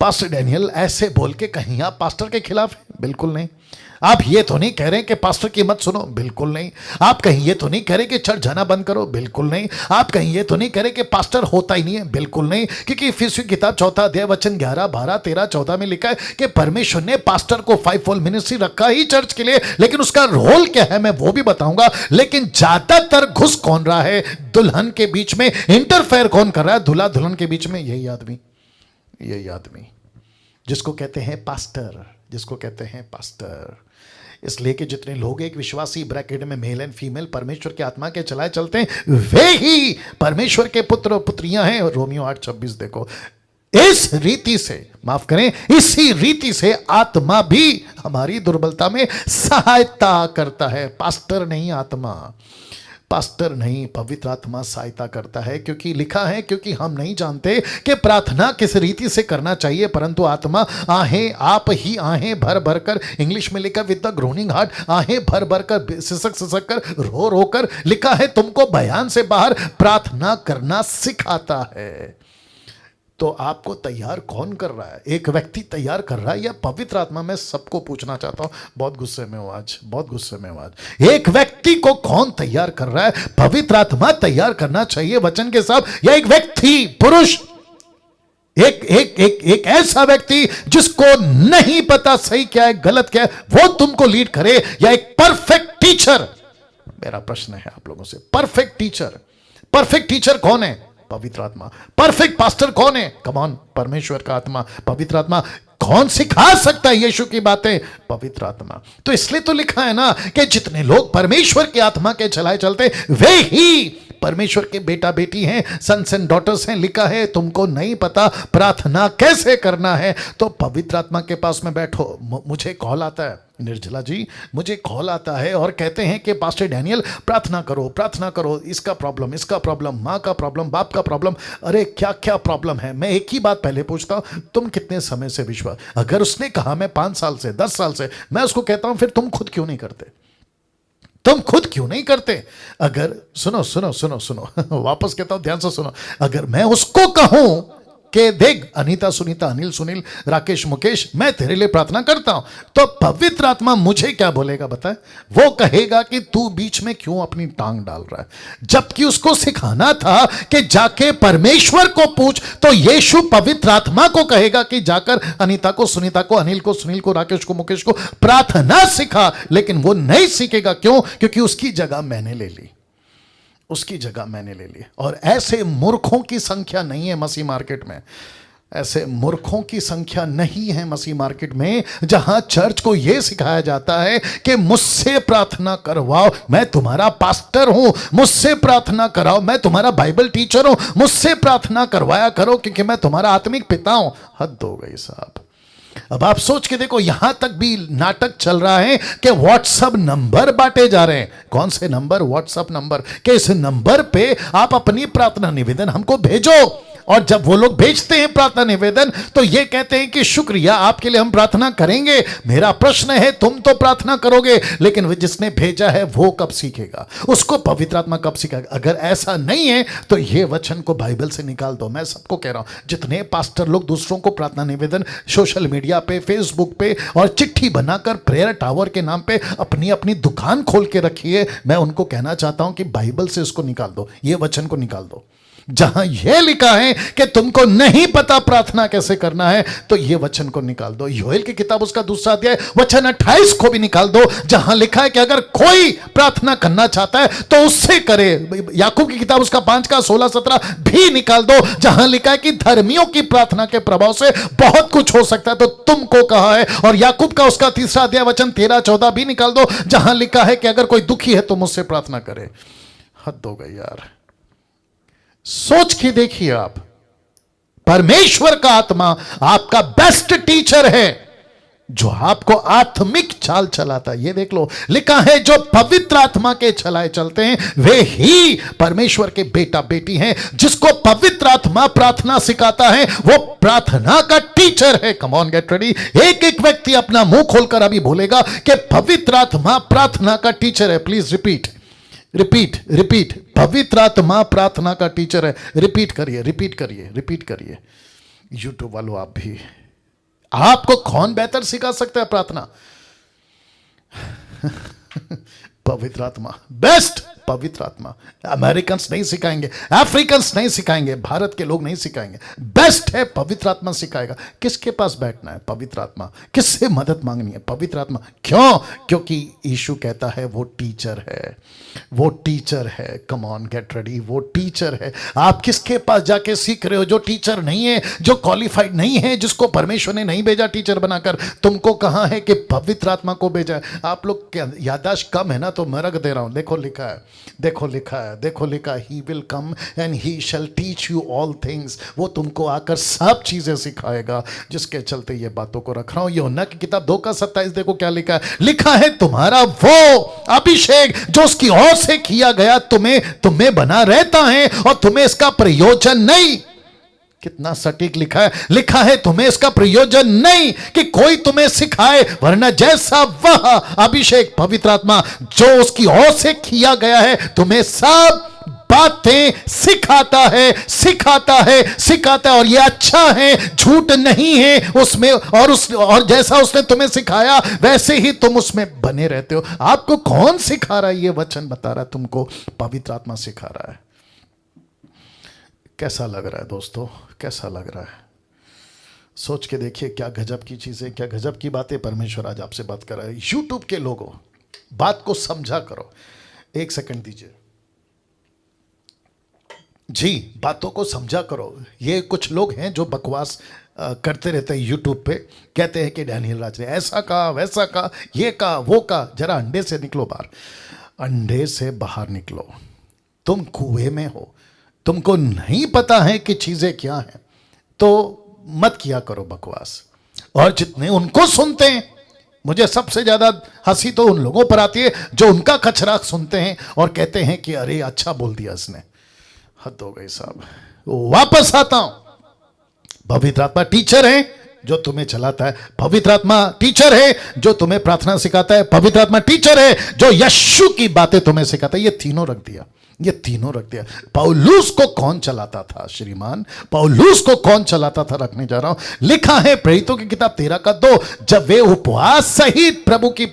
पास्टर डैनियल, ऐसे बोल के कहीं आप पास्टर के खिलाफ हैं? बिल्कुल नहीं। आप ये तो नहीं कह रहे कि पास्टर की मत सुनो? बिल्कुल नहीं। आप कहीं ये तो नहीं कह रहे कि चर्च जाना बंद करो? बिल्कुल नहीं। आप कहीं ये तो नहीं कह रहे कि पास्टर होता ही नहीं है? बिल्कुल नहीं। क्योंकि इफिसियों की किताब 4 अध्याय वचन 11, 12, 13, 14 में लिखा है कि परमेश्वर ने पास्टर को 5-fold मिनिस्ट्री रखा ही चर्च के लिए, लेकिन उसका रोल क्या है मैं वो भी बताऊंगा। लेकिन ज्यादातर घुस कौन रहा है दुल्हन के बीच में, इंटरफेयर कौन कर रहा है दूल्हा दुल्हन के बीच में? यही आदमी जिसको कहते हैं पास्टर, जिसको कहते हैं पास्टर। इसलिए कि जितने लोग एक विश्वासी, ब्रैकेट में मेल एंड फीमेल, परमेश्वर की आत्मा के चलाए चलते हैं, वे ही परमेश्वर के पुत्र और पुत्रियां हैं। रोमियो 8:26 देखो। इस रीति से, माफ करें, इसी रीति से आत्मा भी हमारी दुर्बलता में सहायता करता है। पास्टर नहीं, आत्मा, पास्टर नहीं, पवित्र आत्मा सहायता करता है। क्योंकि लिखा है, क्योंकि हम नहीं जानते कि प्रार्थना किस रीति से करना चाहिए, परंतु आत्मा आहें, आप ही आहें भर भर कर, इंग्लिश में लिखा विद द ग्रोनिंग हार्ट, आहें भर भर कर, सिसक सिसक कर, रो रो कर, लिखा है तुमको बयान से बाहर प्रार्थना करना सिखाता है। तो आपको तैयार कौन कर रहा है? एक व्यक्ति तैयार कर रहा है या पवित्र आत्मा? मैं सबको पूछना चाहता हूं, बहुत गुस्से में हूं आज, बहुत गुस्से में हूं आज। एक व्यक्ति को कौन तैयार कर रहा है? पवित्र आत्मा तैयार करना चाहिए वचन के साथ, या एक व्यक्ति, पुरुष, एक ऐसा व्यक्ति जिसको नहीं पता सही क्या है गलत क्या है, वो तुमको लीड करे, या एक परफेक्ट टीचर? मेरा प्रश्न है आप लोगों से, परफेक्ट टीचर कौन है? पवित्र आत्मा। परफेक्ट पास्टर कौन है? कम ऑन, परमेश्वर का आत्मा, पवित्र आत्मा। कौन सिखा सकता है यीशु की बातें? पवित्र आत्मा। तो इसलिए तो लिखा है ना कि जितने लोग परमेश्वर की आत्मा के चलाए चलते, वे ही परमेश्वर के बेटा बेटी हैं, सन्स एंड डॉटर्स हैं। लिखा है तुमको नहीं पता प्रार्थना कैसे करना है, तो पवित्र आत्मा के पास में बैठो। मुझे कॉल आता है, निर्जला जी, मुझे कॉल आता है और कहते हैं कि पास्टर डैनियल प्रार्थना करो, इसका प्रॉब्लम, माँ का प्रॉब्लम, बाप का प्रॉब्लम। अरे क्या क्या प्रॉब्लम है? मैं एक ही बात पहले पूछता हूं, तुम कितने समय से विश्वास? अगर उसने कहा मैं 5 साल से, 10 साल से, मैं उसको कहता हूं फिर तुम खुद क्यों नहीं करते? अगर सुनो वापस कहता हूं, ध्यान से सुनो। अगर मैं उसको कहूं कि देख अनीता, सुनीता, अनिल, सुनील, राकेश, मुकेश, मैं तेरे लिए प्रार्थना करता हूं, तो पवित्र आत्मा मुझे क्या बोलेगा बताए? वो कहेगा कि तू बीच में क्यों अपनी टांग डाल रहा है? जबकि उसको सिखाना था कि जाके परमेश्वर को पूछ, तो यीशु पवित्र आत्मा को कहेगा कि जाकर अनीता को, सुनीता को, अनिल को, सुनील को, राकेश को, मुकेश को प्रार्थना सिखा। लेकिन वो नहीं सीखेगा, क्यों? क्योंकि उसकी जगह मैंने ले ली, और ऐसे मूर्खों की संख्या नहीं है मसीह मार्केट में। ऐसे मूर्खों की संख्या नहीं है मसीह मार्केट में, जहां चर्च को यह सिखाया जाता है कि मुझसे प्रार्थना करवाओ, मैं तुम्हारा पास्टर हूं, मुझसे प्रार्थना कराओ, मैं तुम्हारा बाइबल टीचर हूं, मुझसे प्रार्थना करवाया करो क्योंकि मैं तुम्हारा आत्मिक पिता हूं। हद हो गई साहब। अब आप सोच के देखो, यहां तक भी नाटक चल रहा है कि व्हाट्सएप नंबर बांटे जा रहे हैं। कौन से नंबर? व्हाट्सएप नंबर, कि इस नंबर पे आप अपनी प्रार्थना निवेदन हमको भेजो। और जब वो लोग भेजते हैं प्रार्थना निवेदन, तो ये कहते हैं कि शुक्रिया, आपके लिए हम प्रार्थना करेंगे। मेरा प्रश्न है, तुम तो प्रार्थना करोगे, लेकिन जिसने भेजा है वो कब सीखेगा? उसको पवित्र आत्मा कब सिखाएगा? अगर ऐसा नहीं है तो ये वचन को बाइबल से निकाल दो। मैं सबको कह रहा हूं, जितने पास्टर लोग दूसरों को प्रार्थना निवेदन सोशल मीडिया पे, फेसबुक पे और चिट्ठी बनाकर प्रेयर टावर के नाम पे अपनी अपनी दुकान खोल के रखी है, मैं उनको कहना चाहता हूं कि बाइबल से इसको निकाल दो, ये वचन को निकाल दो। जहां यह लिखा है कि तुमको नहीं पता प्रार्थना कैसे करना है, तो यह वचन को निकाल दो। योएल की किताब उसका 2 अध्याय वचन 28 को भी निकाल दो, जहां लिखा है कि अगर कोई प्रार्थना करना चाहता है तो उससे करे। याकूब की किताब उसका 5 का 16-17 भी निकाल दो, जहां लिखा है कि धर्मियों की प्रार्थना के प्रभाव से बहुत कुछ हो सकता है, तो तुमको कहा है। और याकूब का उसका 3 अध्याय वचन 13-14 भी निकाल दो, जहां लिखा है कि अगर कोई दुखी है तो मुझसे प्रार्थना करे। हद हो गई यार। सोच के देखिए आप, परमेश्वर का आत्मा आपका बेस्ट टीचर है जो आपको आत्मिक चाल चलाता है। ये देख लो, लिखा है जो पवित्र आत्मा के चलाए चलते हैं वे ही परमेश्वर के बेटा बेटी हैं। जिसको पवित्र आत्मा प्रार्थना सिखाता है वो प्रार्थना का टीचर है। Come on get ready. एक एक व्यक्ति अपना मुंह खोलकर अभी बोलेगा कि पवित्र आत्मा प्रार्थना का टीचर है। Please repeat repeat repeat. पवित्र आत्मा प्रार्थना का टीचर है। रिपीट करिए रिपीट करिए रिपीट करिए। यूट्यूब वालों आप भी, आपको कौन बेहतर सिखा सकता है प्रार्थना? पवित्र आत्मा बेस्ट। पवित्र आत्मा अमेरिकन्स नहीं सिखाएंगे, अफ्रीकन्स नहीं सिखाएंगे, भारत के लोग नहीं सिखाएंगे। बेस्ट है पवित्र आत्मा सिखाएगा। किसके पास बैठना है? पवित्र आत्मा। किससे मदद मांगनी है? पवित्र आत्मा। क्यों? क्योंकि यीशु कहता है वो टीचर है, वो टीचर है। Come on get ready. वो टीचर है। आप किसके पास जाके सीख रहे हो? जो टीचर नहीं है, जो क्वालिफाइड नहीं है, जिसको परमेश्वर ने नहीं भेजा टीचर बनाकर। तुमको कहा है कि पवित्र आत्मा को भेजा है। आप लोग क्या याददाश्त कम है ना, तो मैं रख दे रहा हूं। देखो लिखा है, देखो लिखा है, देखो लिखा, he will come and he shall teach you all things. वो तुमको आकर सब चीजें सिखाएगा। जिसके चलते ये बातों को रख रहा हूं। यूहन्ना की किताब 2:27 देखो क्या लिखा है। लिखा है तुम्हारा वो अभिषेक जो उसकी ओर से किया गया तुम्हें बना रहता है और तुम्हें इसका प्रयोजन नहीं। कितना सटीक लिखा है। लिखा है तुम्हें इसका प्रयोजन नहीं कि कोई तुम्हें सिखाए, वरना जैसा वह अभिषेक पवित्र आत्मा जो उसकी ओर से किया गया है तुम्हें सब बातें सिखाता है, सिखाता है, सिखाता है। और ये अच्छा है, झूठ नहीं है उसमें। और जैसा उसने तुम्हें सिखाया वैसे ही तुम उसमें बने रहते हो। आपको कौन सिखा रहा है? ये वचन बता रहा है तुमको, पवित्र आत्मा सिखा रहा है। कैसा लग रहा है दोस्तों? कैसा लग रहा है? सोच के देखिए क्या गजब की चीजें, क्या गजब की बातें परमेश्वर आज आपसे बात कर रहा है। यूट्यूब के लोगों, बात को समझा करो। एक सेकंड दीजिए जी, बातों को समझा करो। ये कुछ लोग हैं जो बकवास करते रहते हैं यूट्यूब पे। कहते हैं कि डैनियल राज ने ऐसा कहा, वैसा कहा, ये कहा, वो कहा। जरा अंडे से निकलो बाहर, अंडे से बाहर निकलो। तुम कुएं में हो, तुमको नहीं पता है कि चीजें क्या हैं, तो मत किया करो बकवास। और जितने उनको सुनते हैं, मुझे सबसे ज्यादा हंसी तो उन लोगों पर आती है जो उनका कचरा सुनते हैं और कहते हैं कि अरे अच्छा बोल दिया इसने। हद हो गई साहब। वापस आता हूं। पवित्र आत्मा टीचर है जो तुम्हें चलाता है। पवित्र आत्मा टीचर है जो तुम्हें प्रार्थना सिखाता है। पवित्र आत्मा टीचर है जो यीशु की बातें तुम्हें सिखाता है। ये तीनों रख दिया, ये तीनों रख दिया। पौलुस को कौन चलाता था श्रीमान? पौलुस को कौन चलाता था? रखने जा रहा हूं। लिखा है प्रेरितों की किताब 13:2, जब वे उपवास सहित प्रभु की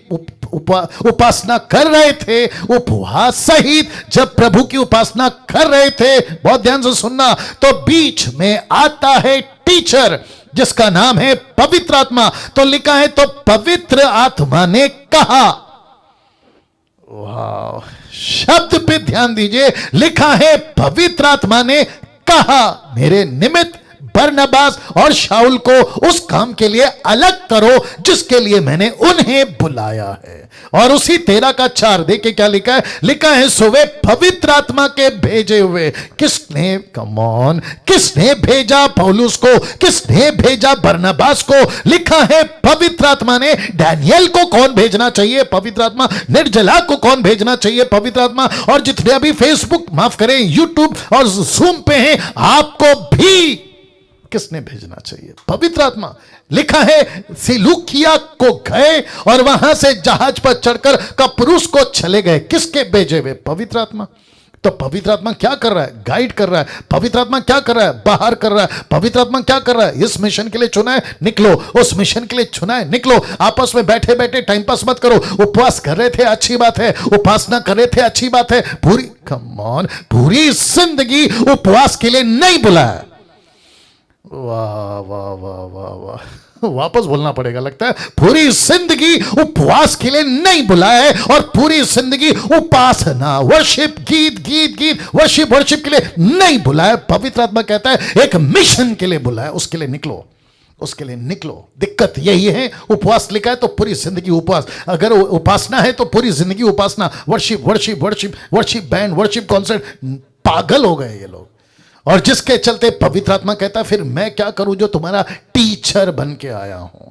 उपासना कर रहे थे, उपवास सहित जब प्रभु की उपासना कर रहे थे, बहुत ध्यान से सुनना, तो बीच में आता है टीचर जिसका नाम है पवित्र आत्मा। तो लिखा है तो पवित्र आत्मा ने कहा। वाह, शब्द पे ध्यान दीजिए। लिखा है पवित्र आत्मा ने कहा मेरे निमित्त बरनबास और शाऊल को उस काम के लिए अलग करो जिसके लिए मैंने उन्हें बुलाया है। और उसी 13:4 देखिए क्या लिखा है। लिखा है सो वे पवित्र आत्मा के भेजे हुए। किसने, कम ऑन, किसने भेजा पौलुस को? किसने भेजा बरनबास को? लिखा है पवित्र आत्मा ने। डैनियल को कौन भेजना चाहिए? पवित्र आत्मा। निर्जला को कौन भेजना चाहिए? पवित्र आत्मा। और जितने अभी फेसबुक, माफ करें, यूट्यूब और जूम पे हैं, आपको भी किसने भेजना चाहिए? पवित्र आत्मा। लिखा है सिलूकिया को गए और वहां से जहाज पर चढ़कर कप्रुस को चले गए। किसके भेजे हुए? पवित्र आत्मा। तो पवित्र आत्मा क्या कर रहा है? गाइड कर रहा है। पवित्र आत्मा क्या कर रहा है? बाहर कर रहा है। पवित्र आत्मा क्या कर रहा है? इस मिशन के लिए चुना है, निकलो। उस मिशन के लिए चुना है, निकलो। आपस में बैठे बैठे टाइम पास मत करो। उपवास कर रहे थे, अच्छी बात है। उपासना कर रहे थे, अच्छी बात है। पूरी, कम ऑन, पूरी जिंदगी उपवास के लिए नहीं बुलाया। वाह वाह वाह वाह वाह, वापस बोलना पड़ेगा लगता है। पूरी जिंदगी उपवास के लिए नहीं बुलाया है और पूरी जिंदगी उपासना, वर्शिप, गीत गीत गीत, वर्शिप वर्शिप के लिए नहीं बुलाया। पवित्र आत्मा कहता है एक मिशन के लिए बुलाया, उसके लिए निकलो, उसके लिए निकलो। दिक्कत यही है, उपवास लिखा है तो पूरी जिंदगी उपवास। अगर उपासना है तो पूरी जिंदगी उपासना, worship worship worship worship band, worship concert. पागल हो गए ये लोग। और जिसके चलते पवित्र आत्मा कहता है फिर मैं क्या करूं जो तुम्हारा टीचर बन के आया हूं।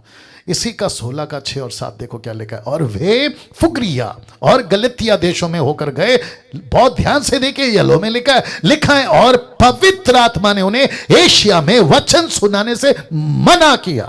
इसी का 16 का 6 और 7 देखो क्या लिखा है। और वे फुग्रिया और गलतिया देशों में होकर गए। बहुत ध्यान से देखिए, येलो में लिखा है और पवित्र आत्मा ने उन्हें एशिया में वचन सुनाने से मना किया।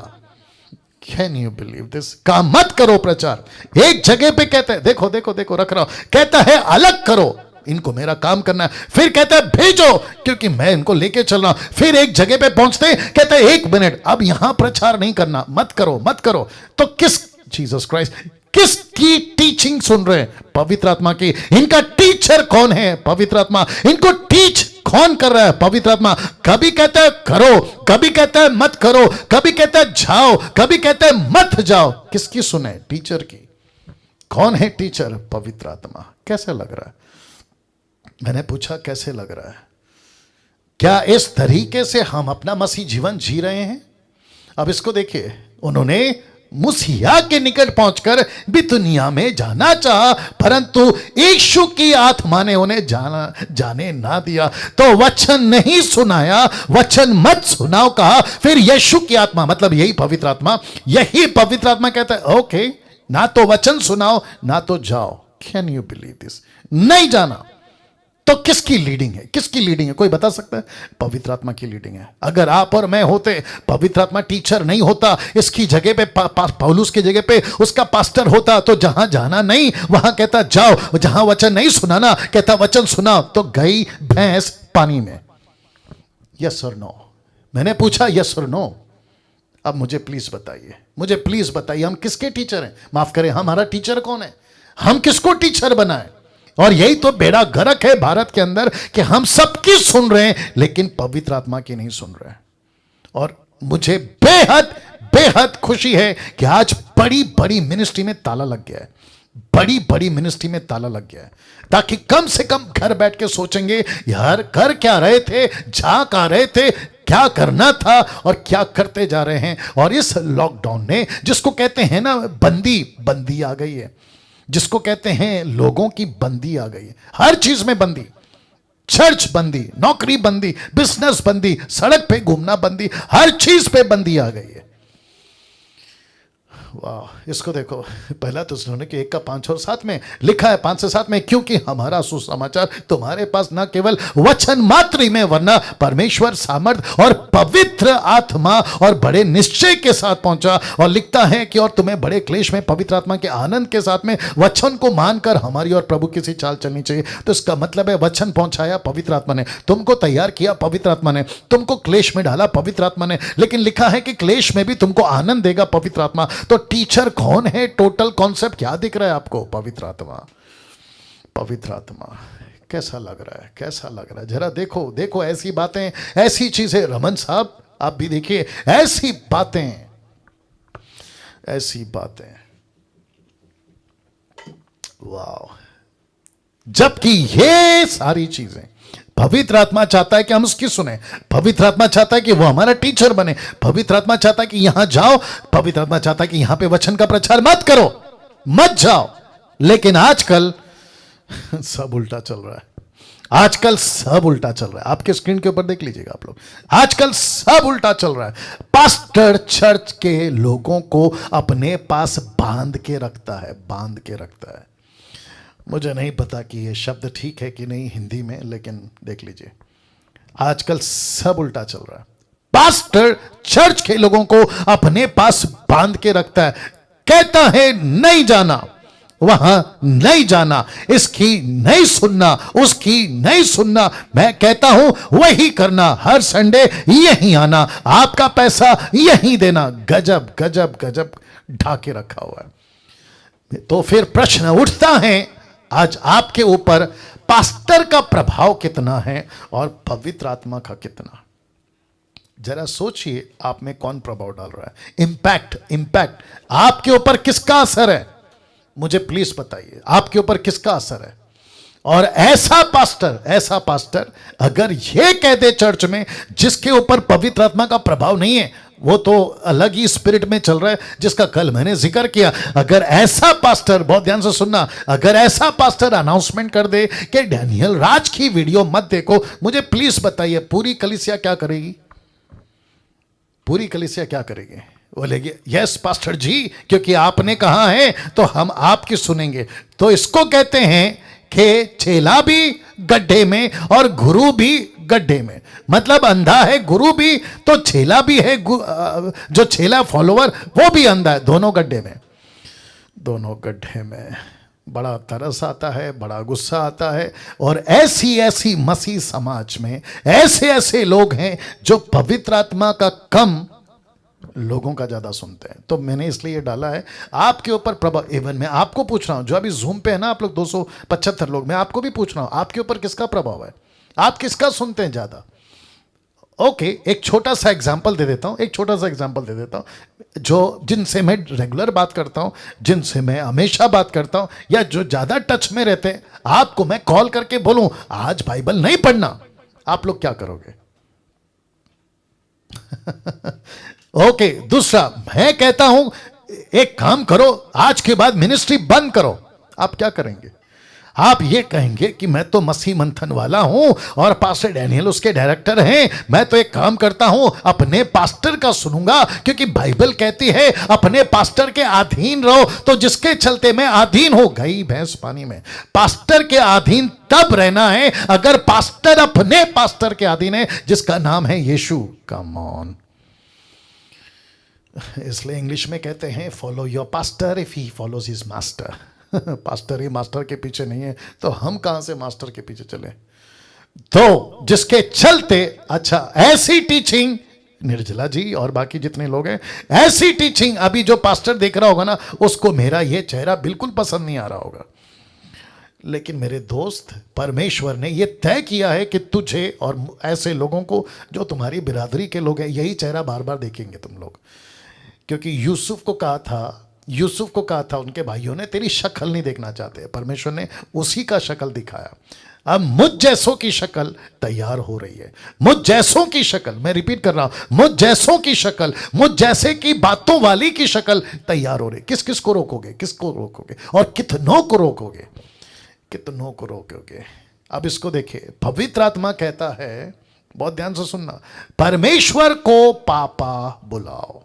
Can you believe this? कहा मत करो प्रचार। एक जगह पे कहता है, देखो देखो देखो रख रहा हूं, कहता है अलग करो, इनको मेरा काम करना है। फिर कहता है भेजो क्योंकि मैं इनको लेके चल रहा हूं। फिर एक जगह पे पहुंचते कहता है 1 मिनट, अब यहां प्रचार नहीं करना, मत करो मत करो। तो किस जीसस क्राइस्ट किसकी टीचिंग सुन रहे हैं? पवित्र आत्मा की। इनका टीचर कौन है? पवित्र आत्मा। इनको टीच कौन कर रहा है? पवित्र आत्मा। कभी कहता है करो, कभी कहता है मत करो, कभी कहता है जाओ, कभी कहता है मत जाओ। किसकी सुने? टीचर की। कौन है टीचर? पवित्र आत्मा। कैसे लग रहा है? मैंने पूछा कैसे लग रहा है? क्या इस तरीके से हम अपना मसीह जीवन जी रहे हैं? अब इसको देखिए, उन्होंने मूसिया के निकट पहुंचकर बितुनिया में जाना चाहा, परंतु यीशु की आत्मा ने उन्हें जाने ना दिया। तो वचन नहीं सुनाया, वचन मत सुनाओ कहा। फिर यीशु की आत्मा, मतलब यही पवित्र आत्मा, यही पवित्र आत्मा कहता है ओके, ना तो वचन सुनाओ ना तो जाओ। Can you believe this? नहीं जाना। तो किसकी लीडिंग है? किसकी लीडिंग है? कोई बता सकता है? पवित्र आत्मा की लीडिंग है। अगर आप और मैं होते, पवित्र आत्मा टीचर नहीं होता, इसकी जगह पे पौलुस की जगह पे उसका पास्टर होता, तो जहां जाना नहीं वहां कहता जाओ, जहां वचन नहीं सुनाना कहता वचन सुनाओ। तो गई भैंस पानी में। यस और नो? मैंने पूछा यस और नो। अब मुझे प्लीज बताइए, मुझे प्लीज बताइए, हम किसके टीचर हैं? माफ करें, हमारा टीचर कौन है? हम किसको टीचर बनाए? और यही तो बेड़ा गर्क है भारत के अंदर कि हम सबकी सुन रहे हैं लेकिन पवित्र आत्मा की नहीं सुन रहे हैं। और मुझे बेहद बेहद खुशी है कि आज बड़ी बड़ी मिनिस्ट्री में ताला लग गया है, बड़ी बड़ी मिनिस्ट्री में ताला लग गया है, ताकि कम से कम घर बैठ के सोचेंगे यार कर क्या रहे थे, जा कहां रहे थे, क्या करना था और क्या करते जा रहे हैं। और इस लॉकडाउन ने, जिसको कहते हैं ना बंदी आ गई है, जिसको कहते हैं लोगों की बंदी आ गई है, हर चीज में बंदी, चर्च बंदी, नौकरी बंदी, बिजनेस बंदी, सड़क पे घूमना बंदी, हर चीज पे बंदी आ गई है। वाह, इसको देखो, पहला तो सुनने के 1 का 5 और 7 में लिखा है, 5 से 7 में, क्योंकि हमारा सुसमाचार तुम्हारे पास न केवल वचन मात्र ही में वरना परमेश्वर सामर्थ और पवित्र आत्मा और बड़े निश्चय के साथ पहुंचा। और लिखता है कि और तुम्हें बड़े क्लेश में पवित्र आत्मा के आनंद के साथ में वचन को मानकर हमारी और प्रभु की सी चाल चलनी चाहिए। तो इसका मतलब है वचन पहुंचाया पवित्र आत्मा ने, तुमको तैयार किया पवित्र आत्मा ने, तुमको क्लेश में डाला पवित्र आत्मा ने, लेकिन लिखा है कि क्लेश में भी तुमको आनंद देगा पवित्र आत्मा। तो टीचर कौन है? टोटल कॉन्सेप्ट क्या दिख रहा है आपको? पवित्र आत्मा। पवित्र आत्मा। कैसा लग रहा है? कैसा लग रहा है? जरा देखो देखो, ऐसी बातें, ऐसी चीजें। रमन साहब आप भी देखिए, ऐसी बातें, ऐसी बातें, वाह। जबकि ये सारी चीजें पवित्र आत्मा चाहता है कि हम उसकी सुने, पवित्र आत्मा चाहता है कि वो हमारा टीचर बने, पवित्र आत्मा चाहता है कि यहां जाओ, पवित्र आत्मा चाहता है कि यहां पे वचन का प्रचार मत करो, मत जाओ। लेकिन आजकल सब उल्टा चल रहा है, आजकल सब उल्टा चल रहा है। आपके स्क्रीन के ऊपर देख लीजिएगा आप लोग, आजकल सब उल्टा चल रहा है। पास्टर चर्च के लोगों को अपने पास बांध के रखता है, बांध के रखता है। मुझे नहीं पता कि ये शब्द ठीक है कि नहीं हिंदी में, लेकिन देख लीजिए, आजकल सब उल्टा चल रहा है। पास्टर चर्च के लोगों को अपने पास बांध के रखता है, कहता है नहीं जाना, वहां नहीं जाना, इसकी नहीं सुनना, उसकी नहीं सुनना, मैं कहता हूं वही करना, हर संडे यहीं आना, आपका पैसा यहीं देना। गजब गजब गजब ढाके रखा हुआ है। तो फिर प्रश्न उठता है, आज आपके ऊपर पास्टर का प्रभाव कितना है और पवित्र आत्मा का कितना? जरा सोचिए, आप में कौन प्रभाव डाल रहा है? इंपैक्ट आपके ऊपर किसका असर है? मुझे प्लीज बताइए, आपके ऊपर किसका असर है? और ऐसा पास्टर अगर यह कह दे चर्च में जिसके ऊपर पवित्र आत्मा का प्रभाव नहीं है, वो तो अलग ही स्पिरिट में चल रहा है, जिसका कल मैंने जिक्र किया। अगर ऐसा पास्टर, बहुत ध्यान से सुनना, अगर ऐसा पास्टर अनाउंसमेंट कर दे कि डैनियल राज की वीडियो मत देखो, मुझे प्लीज बताइए पूरी कलीसिया क्या करेगी? पूरी कलीसिया क्या करेगी? बोलेगी यस पास्टर जी, क्योंकि आपने कहा है तो हम आपकी सुनेंगे। तो इसको कहते हैं कि चेला भी गड्ढे में और गुरु भी गड्ढे में। मतलब अंधा है गुरु भी, तो चेला भी है, जो चेला फॉलोवर वो भी अंधा है, दोनों गड्ढे में, दोनों गड्ढे में। बड़ा तरस आता है, बड़ा गुस्सा आता है। और ऐसी ऐसी मसीह समाज में ऐसे ऐसे लोग हैं जो पवित्र आत्मा का कम, लोगों का ज्यादा सुनते हैं। तो मैंने इसलिए डाला है आपके ऊपर प्रभाव। इवन मैं आपको पूछ रहा हूं, जो अभी जूम पे है ना आप लोग 275 लोग, मैं आपको भी पूछ रहा हूं आपके ऊपर किसका प्रभाव है? आप किसका सुनते हैं ज्यादा? ओके, एक छोटा सा एग्जांपल दे देता हूं, जो जिनसे मैं रेगुलर बात करता हूं, जिनसे मैं हमेशा बात करता हूं, या जो ज्यादा टच में रहते हैं, आपको मैं कॉल करके बोलूं आज बाइबल नहीं पढ़ना, आप लोग क्या करोगे? ओके, दूसरा मैं कहता हूं एक काम करो, आज के बाद मिनिस्ट्री बंद करो, आप क्या करेंगे? आप ये कहेंगे कि मैं तो मसीह मंथन वाला हूं और पास्टर डैनियल उसके डायरेक्टर हैं, मैं तो एक काम करता हूं अपने पास्टर का सुनूंगा, क्योंकि बाइबल कहती है अपने पास्टर के अधीन रहो। तो जिसके चलते मैं अधीन हो गई भैंस पानी में। पास्टर के अधीन तब रहना है अगर पास्टर अपने पास्टर के अधीन है, जिसका नाम है यीशु। Come on. इसलिए इंग्लिश में कहते हैं follow your pastor if he follows his master. Pastor he master के पीछे नहीं है तो हम कहां से मास्टर के पीछे चले? तो जिसके चलते, अच्छा ऐसी टीचिंग, निर्जला जी और बाकी जितने लोग हैं, ऐसी टीचिंग अभी जो पास्टर देख रहा होगा ना, उसको मेरा ये चेहरा बिल्कुल पसंद नहीं आ रहा होगा। लेकिन मेरे दोस्त, परमेश्वर ने यह तय किया है कि तुझे और ऐसे लोगों को जो तुम्हारी बिरादरी के लोग हैं, यही चेहरा बार बार देखेंगे तुम लोग। क्योंकि यूसुफ को कहा था उनके भाइयों ने, तेरी शक्ल नहीं देखना चाहते। परमेश्वर ने उसी का शक्ल दिखाया। अब मुझ जैसों की शक्ल तैयार हो रही है। मुझ जैसों की शक्ल, मैं रिपीट कर रहा हूं, मुझ जैसों की शक्ल, मुझ जैसे की बातों वाली की शक्ल तैयार हो रही। किस किस को रोकोगे? किसको रोकोगे? और कितनों को रोकोगे? कितनों को रोकोगे? अब इसको देखिए, पवित्र आत्मा कहता है, बहुत ध्यान से सुनना, परमेश्वर को पापा बुलाओ।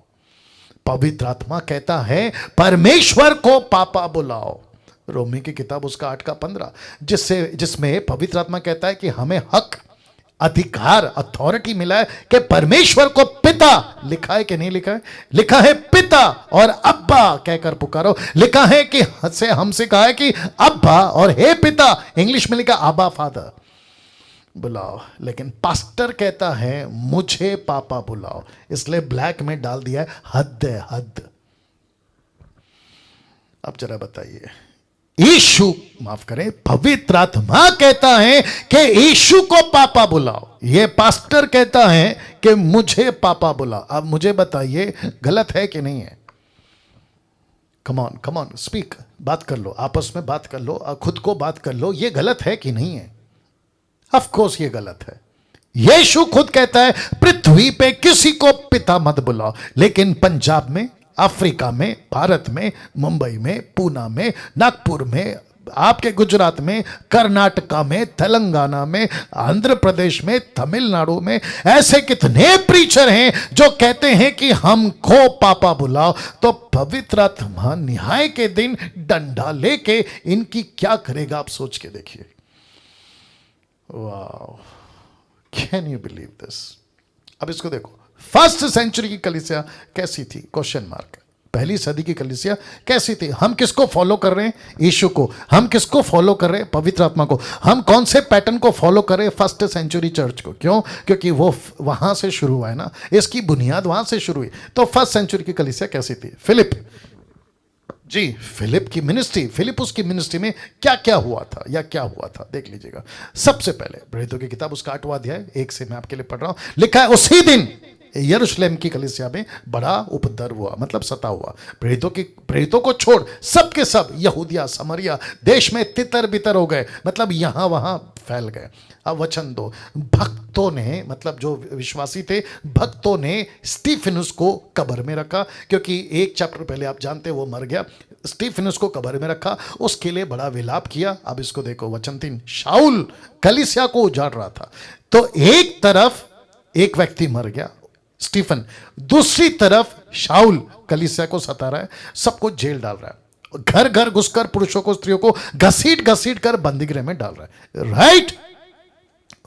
पवित्र आत्मा कहता है परमेश्वर को पापा बुलाओ। रोमी की किताब उसका 8:15, जिसमें पवित्र आत्मा कहता है कि हमें हक, अधिकार, अथॉरिटी मिला है कि परमेश्वर को पिता, लिखा है कि नहीं लिखा है? लिखा है पिता और अब्बा कहकर पुकारो। लिखा है कि हमसे कहा है कि अब्बा और हे पिता, इंग्लिश में लिखा अब्बा फादर बुलाओ। लेकिन पास्टर कहता है मुझे पापा बुलाओ, इसलिए ब्लैक में डाल दिया है हद है, हद। अब जरा बताइए, यीशु, माफ करें, पवित्र आत्मा कहता है कि यीशु को पापा बुलाओ, ये पास्टर कहता है कि मुझे पापा बुलाओ। अब मुझे बताइए गलत है कि नहीं है? कम ऑन स्पीक, बात कर लो, आपस में बात कर लो, खुद को बात कर लो, ये गलत है कि नहीं है? ऑफ कोर्स ये गलत है। यीशु खुद कहता है पृथ्वी पे किसी को पिता मत बुलाओ, लेकिन पंजाब में, अफ्रीका में, भारत में, मुंबई में, पूना में, नागपुर में, आपके गुजरात में, कर्नाटका में, तेलंगाना में, आंध्र प्रदेश में, तमिलनाडु में ऐसे कितने प्रीचर हैं जो कहते हैं कि हमको पापा बुलाओ। तो पवित्र आत्मा न्याय के दिन डंडा लेके इनकी क्या करेगा, आप सोच के देखिए। Wow, can you believe this? अब इसको देखो, फर्स्ट सेंचुरी की कलीसिया कैसी थी? Question mark. पहली सदी की कलीसिया कैसी थी? हम किसको फॉलो कर रहे हैं? यीशु को। हम किसको फॉलो कर रहे हैं? पवित्र आत्मा को। हम कौन से पैटर्न को फॉलो कर रहे हैं? फर्स्ट सेंचुरी चर्च को। क्यों? क्योंकि वो वहां से शुरू हुआ है ना, इसकी बुनियाद वहां से शुरू हुई। तो फर्स्ट सेंचुरी की कलीसिया कैसी थी? फिलिपुस की मिनिस्ट्री में क्या क्या हुआ था देख लीजिएगा। सबसे पहले प्रेरितों की किताब उसका 8वां अध्याय 1 से मैं आपके लिए पढ़ रहा हूं। लिखा है उसी दिन यरूशलेम की कलीसिया में बड़ा उपद्रव हुआ, मतलब सता हुआ। प्रेरितों को छोड़ सबके सब यहूदिया समरिया देश में तितर बितर हो गए, मतलब यहां वहां फैल गए। अब वचन 2, भक्त भक्तों ने, मतलब जो विश्वासी थे, भक्तों ने स्टीफेनुस को कब्र में रखा, क्योंकि एक चैप्टर पहले आप जानते हैं वो मर गया। स्टीफेनुस को कब्र में रखा, उसके लिए बड़ा विलाप किया। अब इसको देखो वचन 3, शाऊल कलीसिया को उजाड़ रहा था। तो एक तरफ एक व्यक्ति मर गया स्टीफन, दूसरी तरफ शाऊल कलीसिया को सता रहा है, सबको जेल डाल रहा है, घर घर घुसकर पुरुषों को स्त्रियों को घसीट घसीट कर बंदीगृह में डाल रहा है। राइट।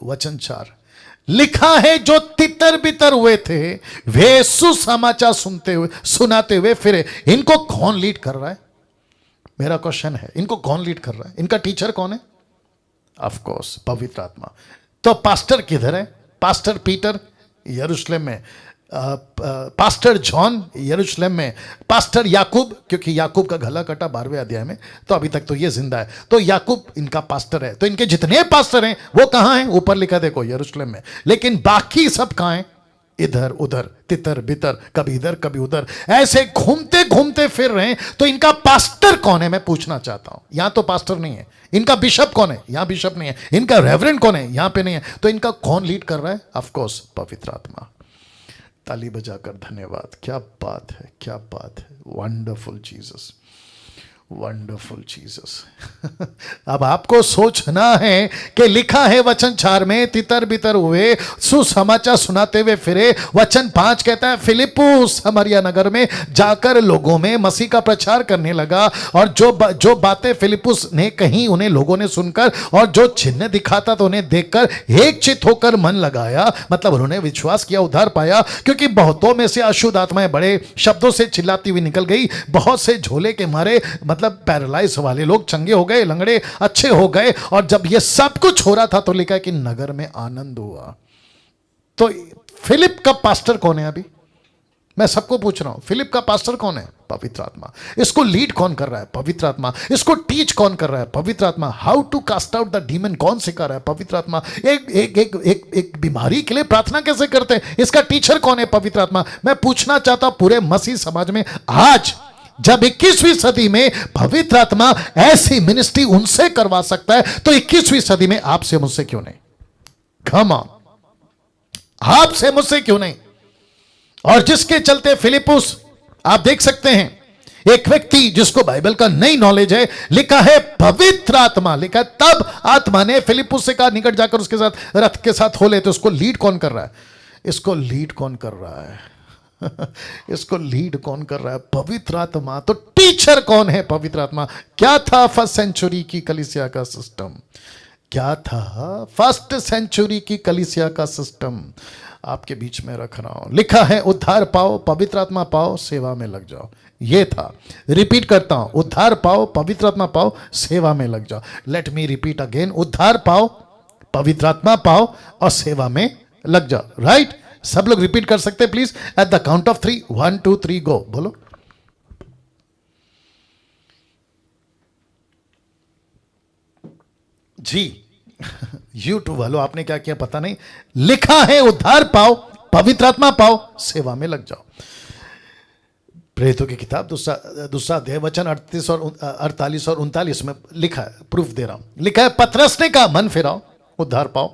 वचन 4 लिखा है, जो तितर बितर हुए थे वे सुसमाचार सुनाते हुए फिरे। इनको कौन लीड कर रहा है? मेरा क्वेश्चन है, इनको कौन लीड कर रहा है? इनका टीचर कौन है? ऑफ कोर्स पवित्र आत्मा। तो पास्टर किधर है? पास्टर पीटर यरूशलेम में, पास्टर जॉन यरूशलेम में, पास्टर याकूब, क्योंकि याकूब का गला कटा 12वें अध्याय में, तो अभी तक तो ये जिंदा है, तो याकूब इनका पास्टर है। तो इनके जितने पास्टर हैं वो कहां हैं? ऊपर लिखा देखो यरूशलेम में। लेकिन बाकी सब कहां हैं? इधर उधर, तितर बितर, कभी इधर कभी उधर, ऐसे घूमते घूमते फिर रहे हैं। तो इनका पास्टर कौन है? मैं पूछना चाहता हूं। यहां तो पास्टर नहीं है। इनका बिशप कौन है? यहां बिशप नहीं है। इनका रेवरेंड कौन है? यहां पे नहीं है। तो इनका कौन लीड कर रहा है? ऑफ कोर्स पवित्र आत्मा। ताली बजाकर धन्यवाद। क्या बात है, क्या बात है। Wonderful Jesus, wonderful Jesus. अब आपको सोचना है कि लिखा है वचन 4 में, तितर बितर हुए सुसमाचार सुनाते हुए फिरे। वचन 5 कहता है, फिलिप्पुस समरिया नगर में जाकर लोगों में मसीह का प्रचार करने लगा, और जो बातें फिलिप्पुस ने कही उन्हें लोगों ने सुनकर, और जो चिन्ह दिखाता तो उन्हें देखकर एक चित होकर मन लगाया। मतलब उन्होंने विश्वास किया, उद्धार पाया, क्योंकि बहुतों में से अशुद्ध आत्माएं बड़े शब्दों से चिल्लाती हुई निकल गई। बहुत से झोले के मारे, मतलब पैरालाइज वाले लोग चंगे हो गए, लंगड़े अच्छे हो गए। और जब ये सब कुछ हो रहा था तो लिखा है कि नगर में आनंद हुआ। तो फिलिप का पास्टर कौन है? अभी मैं सबको पूछ रहा हूं, फिलिप का पास्टर कौन है? पवित्र आत्मा। इसको लीड कौन कर रहा है? पवित्र आत्मा। इसको टीच कौन कर रहा है? पवित्र आत्मा। How to cast out the demon कौन सिखा रहा है? पवित्र आत्मा। एक बीमारी के लिए प्रार्थना कैसे करते हैं, इसका टीचर कौन है? पवित्र आत्मा। मैं पूछना चाहता हूं, पूरे मसीह समाज में आज जब 21वीं सदी में पवित्र आत्मा ऐसी मिनिस्ट्री उनसे करवा सकता है, तो 21वीं सदी में आपसे मुझसे क्यों नहीं? कम ऑन, आपसे मुझसे क्यों नहीं? और जिसके चलते फिलिप्पुस, आप देख सकते हैं, एक व्यक्ति जिसको बाइबल का नई नॉलेज है, लिखा है पवित्र आत्मा, लिखा है तब आत्मा ने फिलिप्पुस से कहा निकट जाकर उसके साथ रथ के साथ हो ले। तो इसको लीड कौन कर रहा है? इसको लीड कौन कर रहा है? इसको लीड कौन कर रहा है? पवित्र आत्मा। तो टीचर कौन है? पवित्र आत्मा। क्या था फर्स्ट सेंचुरी की कलीसिया का सिस्टम? क्या था फर्स्ट सेंचुरी की कलीसिया का सिस्टम? आपके बीच में रख रहा हूं, लिखा है उद्धार पाओ, पवित्र आत्मा पाओ, सेवा में लग जाओ। ये था। रिपीट करता हूं, उद्धार पाओ, पवित्र आत्मा पाओ, सेवा में लग जाओ। लेट मी रिपीट अगेन, उद्धार पाओ, पवित्र आत्मा पाओ और सेवा में लग जाओ। राइट? सब लोग रिपीट कर सकते हैं please? At the count of 3, 1 2 3 गो। बोलो। जी यूट्यूब वालों, आपने क्या किया पता नहीं। लिखा है उद्धार पाओ, पवित्र आत्मा पाओ, सेवा में लग जाओ। प्रेरितों की किताब दूसरा अध्याय वचन 48 और 39 में लिखा है, प्रूफ दे रहा हूं। लिखा है पतरस ने कहा मन फिराओ, उद्धार पाओ,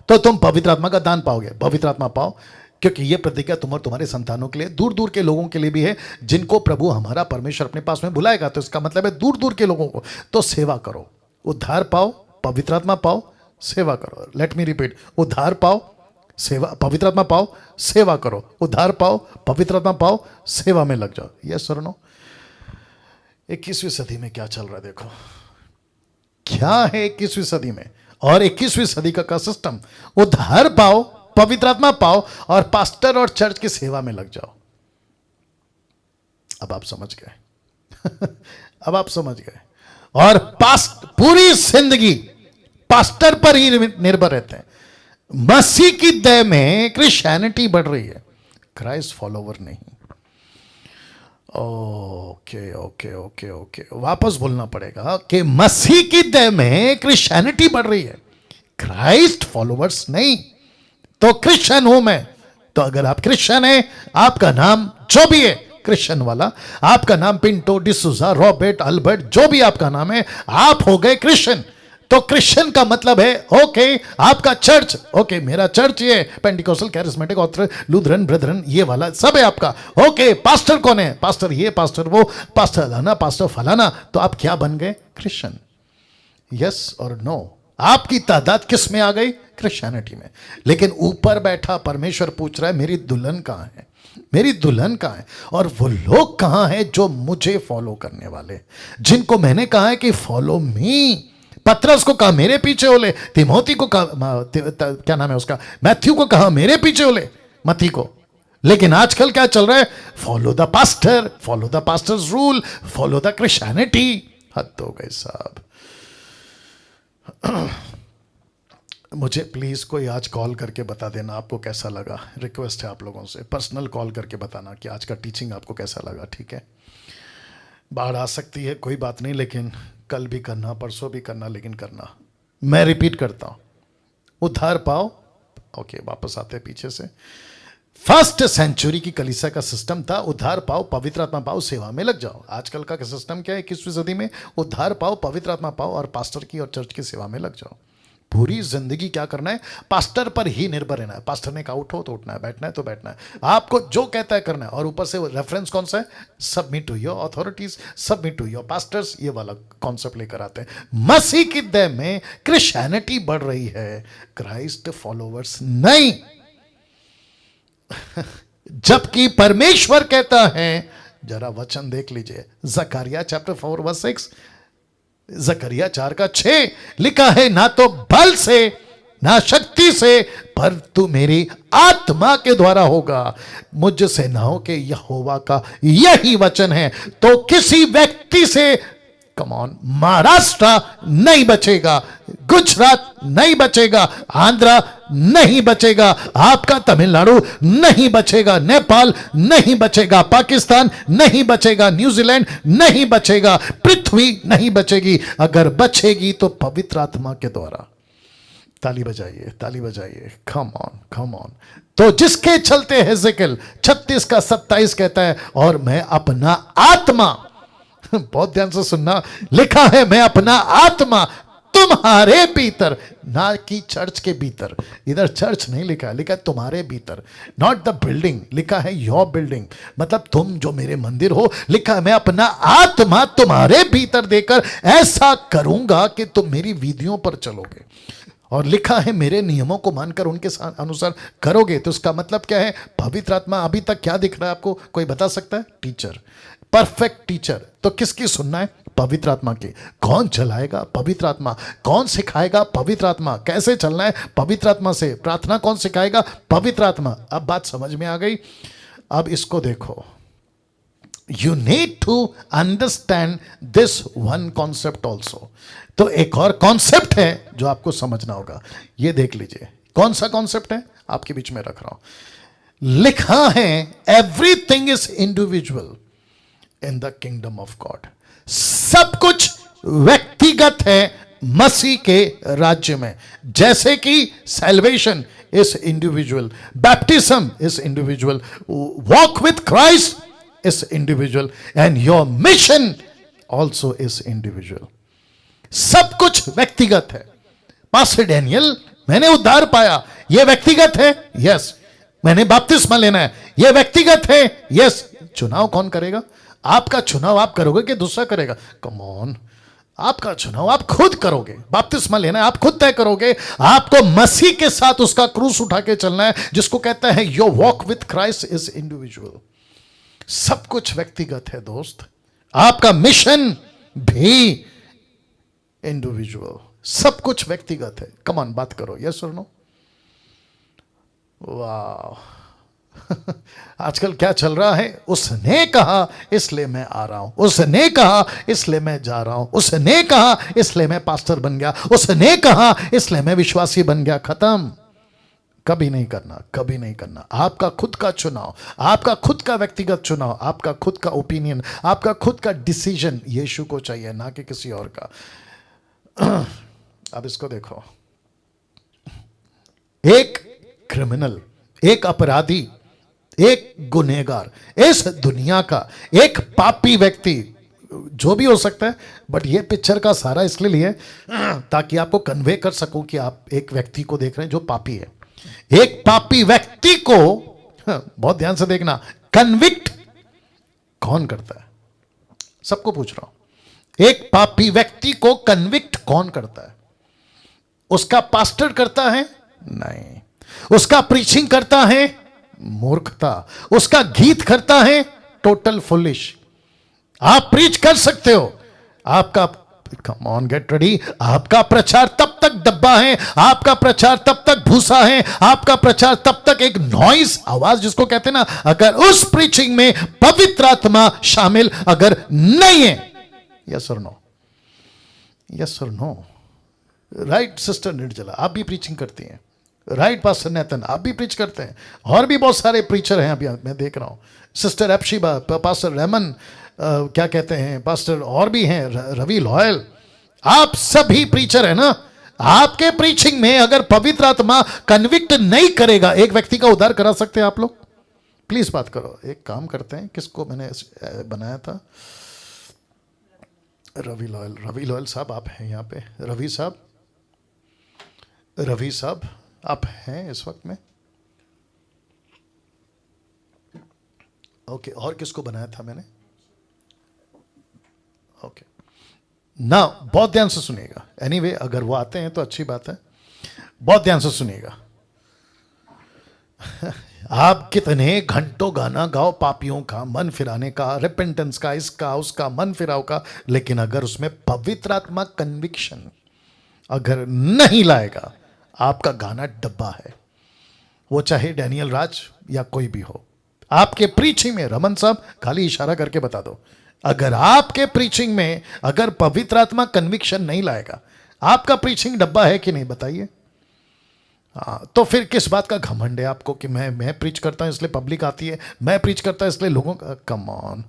तो तुम पवित्र आत्मा का दान पाओगे। पवित्र आत्मा पाओ, क्योंकि यह प्रतिज्ञा तुम और तुम्हारे संतानों के लिए, दूर दूर के लोगों के लिए भी है, जिनको प्रभु हमारा परमेश्वर अपने पास में बुलाएगा। तो इसका मतलब है दूर दूर के लोगों को। तो सेवा करो, उद्धार पाओ, पवित्र आत्मा पाओ, सेवा करो। लेट मी रिपीट, उद्धार पाओ, सेवा, पवित्र आत्मा पाओ, सेवा करो। उद्धार पाओ, पवित्र आत्मा पाओ, सेवा में लग जाओ। यस और नो? 21वीं सदी में क्या चल रहा है देखो, क्या है 21वीं सदी में। और 21वीं सदी का सिस्टम, उद्धार पाओ, पवित्र आत्मा पाओ और पास्टर और चर्च की सेवा में लग जाओ। अब आप समझ गए। अब आप समझ गए। और पूरी जिंदगी पास्टर पर ही निर्भर रहते हैं। मसीह की दया में क्रिश्चियनिटी बढ़ रही है, क्राइस्ट फॉलोवर नहीं। ओके ओके ओके ओके, वापस बोलना पड़ेगा कि मसीह की दया में क्रिश्चियनिटी बढ़ रही है, क्राइस्ट फॉलोवर्स नहीं। तो क्रिश्चियन हूं मैं, तो अगर आप क्रिश्चियन हैं, आपका नाम जो भी है क्रिश्चियन वाला, आपका नाम पिंटो, डिसूजा, रॉबर्ट, अल्बर्ट, जो भी आपका नाम है, आप हो गए क्रिश्चियन। तो क्रिश्चियन का मतलब है ओके आपका चर्च, ओके मेरा चर्च ये Pentecostal, charismatic, Orthodox, Lutheran, Brethren, ये वाला सब है आपका। ओके पास्टर कौन है? पास्टर ये, पास्टर वो, पास्टर लाना, पास्टर फलाना। तो आप क्या बन गए? क्रिश्चियन। यस और नो? आपकी तादाद किस में आ गई? क्रिश्चियनिटी में। लेकिन ऊपर बैठा परमेश्वर पूछ रहा है मेरी दुल्हन कहां है? मेरी दुल्हन कहां है? और वो लोग कहां हैं जो मुझे फॉलो करने वाले, जिनको मैंने कहा है कि फॉलो मी। पतरस को कहा मेरे पीछे हो ले, तिमोथी को कहा, क्या नाम है उसका, मैथ्यू को कहा मेरे पीछे हो ले, मती को। लेकिन आजकल क्या चल रहा है? Follow the pastor, follow the pastors rule, follow the Christianity. हद हो गई साहब। मुझे प्लीज कोई आज कॉल करके बता देना आपको कैसा लगा। रिक्वेस्ट है आप लोगों से, पर्सनल कॉल करके बताना कि आज का टीचिंग आपको कैसा लगा। ठीक है, बाढ़ आ सकती है, कोई बात नहीं, लेकिन कल भी करना, परसों भी करना, लेकिन करना। मैं रिपीट करता हूं, उद्धार पाओ। ओके, वापस आते हैं पीछे से। फर्स्ट सेंचुरी की कलीसिया का सिस्टम था उद्धार पाओ, पवित्र आत्मा पाओ, सेवा में लग जाओ। आजकल का सिस्टम क्या है 21वीं सदी में? उद्धार पाओ, पवित्र आत्मा पाओ और पास्टर की और चर्च की सेवा में लग जाओ। पूरी जिंदगी क्या करना है? पास्टर पर ही निर्भर रहना है। पास्टर ने कहा उठो तो उठना है, बैठना है तो बैठना है, आपको जो कहता है करना है। और ऊपर से रेफरेंस कौन सा है? Submit to your authorities, submit to your pastors. ये वाला कॉन्सेप्ट लेकर आते हैं। मसीह की देह में क्रिश्चियनिटी बढ़ रही है, क्राइस्ट फॉलोवर्स नहीं। जबकि परमेश्वर कहता है, जरा वचन देख लीजिए, जकरिया चैप्टर 4 वर्स 6, जकरिया 4:6 लिखा है, ना तो बल से ना शक्ति से, पर तू मेरी आत्मा के द्वारा होगा। मुझ सेनाओं के यहोवा का यही वचन है। तो किसी व्यक्ति से, कम ऑन, महाराष्ट्र नहीं बचेगा, गुजरात नहीं बचेगा, आंध्रा नहीं बचेगा, आपका तमिलनाडु नहीं बचेगा, नेपाल नहीं बचेगा, पाकिस्तान नहीं बचेगा, न्यूजीलैंड नहीं बचेगा, पृथ्वी नहीं बचेगी। अगर बचेगी तो पवित्र आत्मा के द्वारा। ताली बजाइए, ताली बजाइए, कम ऑन, कम ऑन। तो जिसके चलते हेजेकिएल 36:27 कहता है, और मैं अपना आत्मा, बहुत ध्यान से सुनना, लिखा है मैं अपना आत्मा तुम्हारे भीतर, ना कि चर्च के भीतर। इधर चर्च नहीं लिखा है, लिखा है तुम्हारे भीतर, नॉट द बिल्डिंग, लिखा है योर बिल्डिंग, मतलब तुम जो मेरे मंदिर हो। लिखा है मैं अपना आत्मा तुम्हारे भीतर देकर ऐसा करूंगा कि तुम मेरी विधियों पर चलोगे। और लिखा है मेरे नियमों को मानकर उनके अनुसार करोगे। तो उसका मतलब क्या है? पवित्र आत्मा अभी तक क्या दिख रहा है आपको? कोई बता सकता है? Teacher, perfect teacher. तो किसकी सुनना है? पवित्र आत्मा की। कौन चलाएगा? पवित्र आत्मा। कौन सिखाएगा? पवित्र आत्मा। कैसे चलना है? पवित्र आत्मा से। प्रार्थना कौन सिखाएगा? पवित्र आत्मा। अब बात समझ में आ गई? अब इसको देखो, you need to understand this one concept also. तो एक और कॉन्सेप्ट है जो आपको समझना होगा, ये देख लीजिए। कौन सा कॉन्सेप्ट है? आपके बीच में रख रहा हूं। लिखा है everything is individual in the kingdom of God. सब कुछ व्यक्तिगत है मसीह के राज्य में। जैसे कि salvation is individual, baptism is individual, walk with Christ is individual, and your mission also is individual. सब कुछ व्यक्तिगत है। पास्टर डैनियल, मैंने उद्धार पाया, यह व्यक्तिगत है। यस। मैंने बपतिस्मा लेना है, यह व्यक्तिगत है। यस। चुनाव कौन करेगा? आपका चुनाव आप करोगे कि दूसरा करेगा? कम ऑन, आपका चुनाव आप खुद करोगे। बपतिस्मा लेना है, आप खुद तय करोगे। आपको मसीह के साथ उसका क्रूस उठा के चलना है, जिसको कहता है your walk with Christ is individual. सब कुछ व्यक्तिगत है दोस्त। आपका मिशन भी इंडिविजुअल। सब कुछ व्यक्तिगत है। कम ऑन, बात करो, यस और नो? वाह। आजकल क्या चल रहा है? उसने कहा इसलिए मैं आ रहा हूं, उसने कहा इसलिए मैं जा रहा हूं, उसने कहा इसलिए मैं पास्टर बन गया, उसने कहा इसलिए मैं विश्वासी बन गया। खत्म। कभी नहीं करना, कभी नहीं करना। आपका खुद का चुनाव, आपका खुद का व्यक्तिगत चुनाव, आपका खुद का ओपिनियन, आपका खुद का डिसीजन यीशु को चाहिए, ना कि किसी और का। अब इसको देखो, एक क्रिमिनल, एक एक गुनहगार, इस दुनिया का एक पापी व्यक्ति, जो भी हो सकता है, बट ये पिक्चर का सारा इसलिए लिए ताकि आपको कन्वे कर सकूं कि आप एक व्यक्ति को देख रहे हैं जो पापी है। एक पापी व्यक्ति को, बहुत ध्यान से देखना, कन्विक्ट कौन करता है? सबको पूछ रहा हूं, एक पापी व्यक्ति को कन्विक्ट कौन करता है? उसका पास्टर करता है? नहीं। उसका प्रीचिंग करता है? मूर्खता। उसका गीत करता है? Total foolish. आप प्रीच कर सकते हो, आपका, कम ऑन गेट रेडी, आपका प्रचार तब तक डब्बा है, आपका प्रचार तब तक भूसा है, आपका प्रचार तब तक एक नॉइस, आवाज जिसको कहते हैं ना, अगर उस प्रीचिंग में पवित्र आत्मा शामिल अगर नहीं है। यस और नो? यस और नो? राइट सिस्टर निर्जला, आप भी प्रीचिंग करती हैं। राइट पास्टर नेतन, आप भी प्रीच करते हैं। और भी बहुत सारे प्रीचर हैं अभी मैं देख रहा हूं। सिस्टर एप्शिबा, पास्टर रेमन, क्या कहते हैं, पास्टर और भी हैं, रवि लॉयल, आप सभी प्रीचर है ना। आपके प्रीचिंग में अगर पवित्र आत्मा कन्विक्ट नहीं करेगा, एक व्यक्ति का उद्धार करा सकते हैं आप लोग? प्लीज बात करो। एक काम करते हैं, किसको मैंने बनाया था, रवि लॉयल। रवि लॉयल साहब आप हैं यहाँ पे? रवि साहब, रवि साहब आप हैं इस वक्त में? ओके, और किसको बनाया था मैंने? ओके ना, बहुत ध्यान से सुनिएगा। एनीवे, अगर वो आते हैं तो अच्छी बात है, बहुत ध्यान से सुनिएगा। आप कितने घंटों गाना गाओ पापियों का, मन फिराने का, रिपेंटेंस का, इसका उसका, मन फिराव का, लेकिन अगर उसमें पवित्र आत्मा कन्विक्शन अगर नहीं लाएगा, आपका गाना डब्बा है। वो चाहे डैनियल राज या कोई भी हो। आपके प्रीचिंग में, रमन साहब खाली इशारा करके बता दो, अगर आपके प्रीचिंग में अगर पवित्र आत्मा कन्विक्शन नहीं लाएगा, आपका प्रीचिंग डब्बा है कि नहीं? बताइए। हाँ, तो फिर किस बात का घमंड है आपको कि मैं प्रीच करता हूं इसलिए पब्लिक आती है, मैं प्रीच करता हूं इसलिए लोगों का? Come on.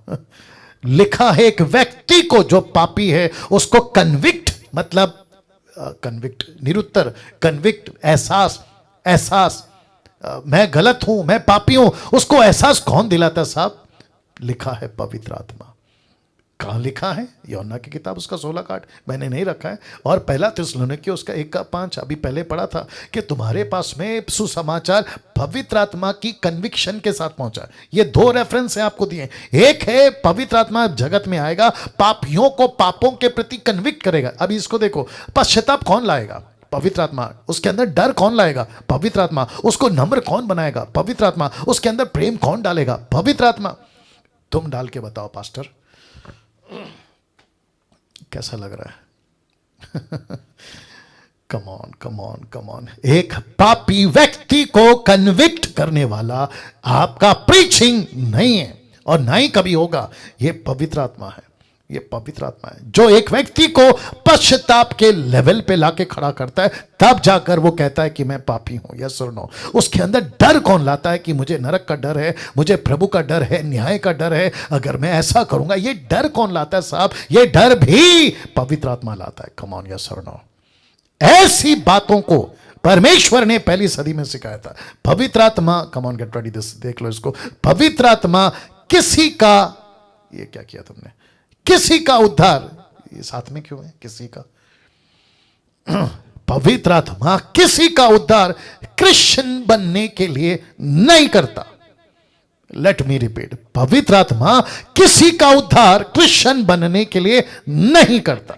लिखा है एक व्यक्ति को जो पापी है उसको कन्विक्ट, मतलब कन्विक्ट निरुत्तर, कन्विक्ट एहसास, एहसास मैं गलत हूं, मैं पापी हूं, उसको एहसास कौन दिलाता साहब? लिखा है पवित्र आत्मा। कहां लिखा है? यूहन्ना की किताब उसका 16 का 8, मैंने नहीं रखा है, और पहला थिस्सलुनीके उसका 1 का 5 अभी पहले पढ़ा था कि तुम्हारे पास में सुसमाचार पवित्र आत्मा की कन्विक्शन के साथ पहुंचा। ये 2 रेफरेंस है आपको दिए। एक है पवित्र आत्मा जगत में आएगा, पापियों को पापों के प्रति कन्विक्ट करेगा। अभी इसको देखो, पश्चाताप कौन लाएगा? पवित्र आत्मा। उसके अंदर डर कौन लाएगा? पवित्र आत्मा। उसको नम्र कौन बनाएगा? पवित्र आत्मा। उसके अंदर प्रेम कौन डालेगा? पवित्र आत्मा। तुम डाल के बताओ पास्टर, कैसा लग रहा है? Come on, come on, come on. एक पापी व्यक्ति को कन्विक्ट करने वाला आपका प्रीचिंग नहीं है, और ना ही कभी होगा। यह पवित्र आत्मा है, ये पवित्र आत्मा है जो एक व्यक्ति को पश्चाताप के लेवल पे लाके खड़ा करता है, तब जाकर वो कहता है कि मैं पापी हूं। यस और नो? उसके अंदर डर कौन लाता है कि मुझे नरक का डर है, मुझे प्रभु का डर है, न्याय का डर है, अगर मैं ऐसा करूंगा? ये डर कौन लाता है साहब? ये डर भी पवित्र आत्मा लाता है। कम ऑन, यस और नो? ऐसी बातों को परमेश्वर ने पहली सदी में सिखाया था। पवित्र आत्मा, come on get ready this, देख लो इसको। पवित्र आत्मा किसी का, ये क्या किया तुमने? किसी का उद्धार, ये साथ में क्यों है? किसी का। पवित्र आत्मा किसी का उद्धार क्रिश्चियन बनने के लिए नहीं करता। लेट मी रिपीट, पवित्र आत्मा किसी का उद्धार क्रिश्चियन बनने के लिए नहीं करता,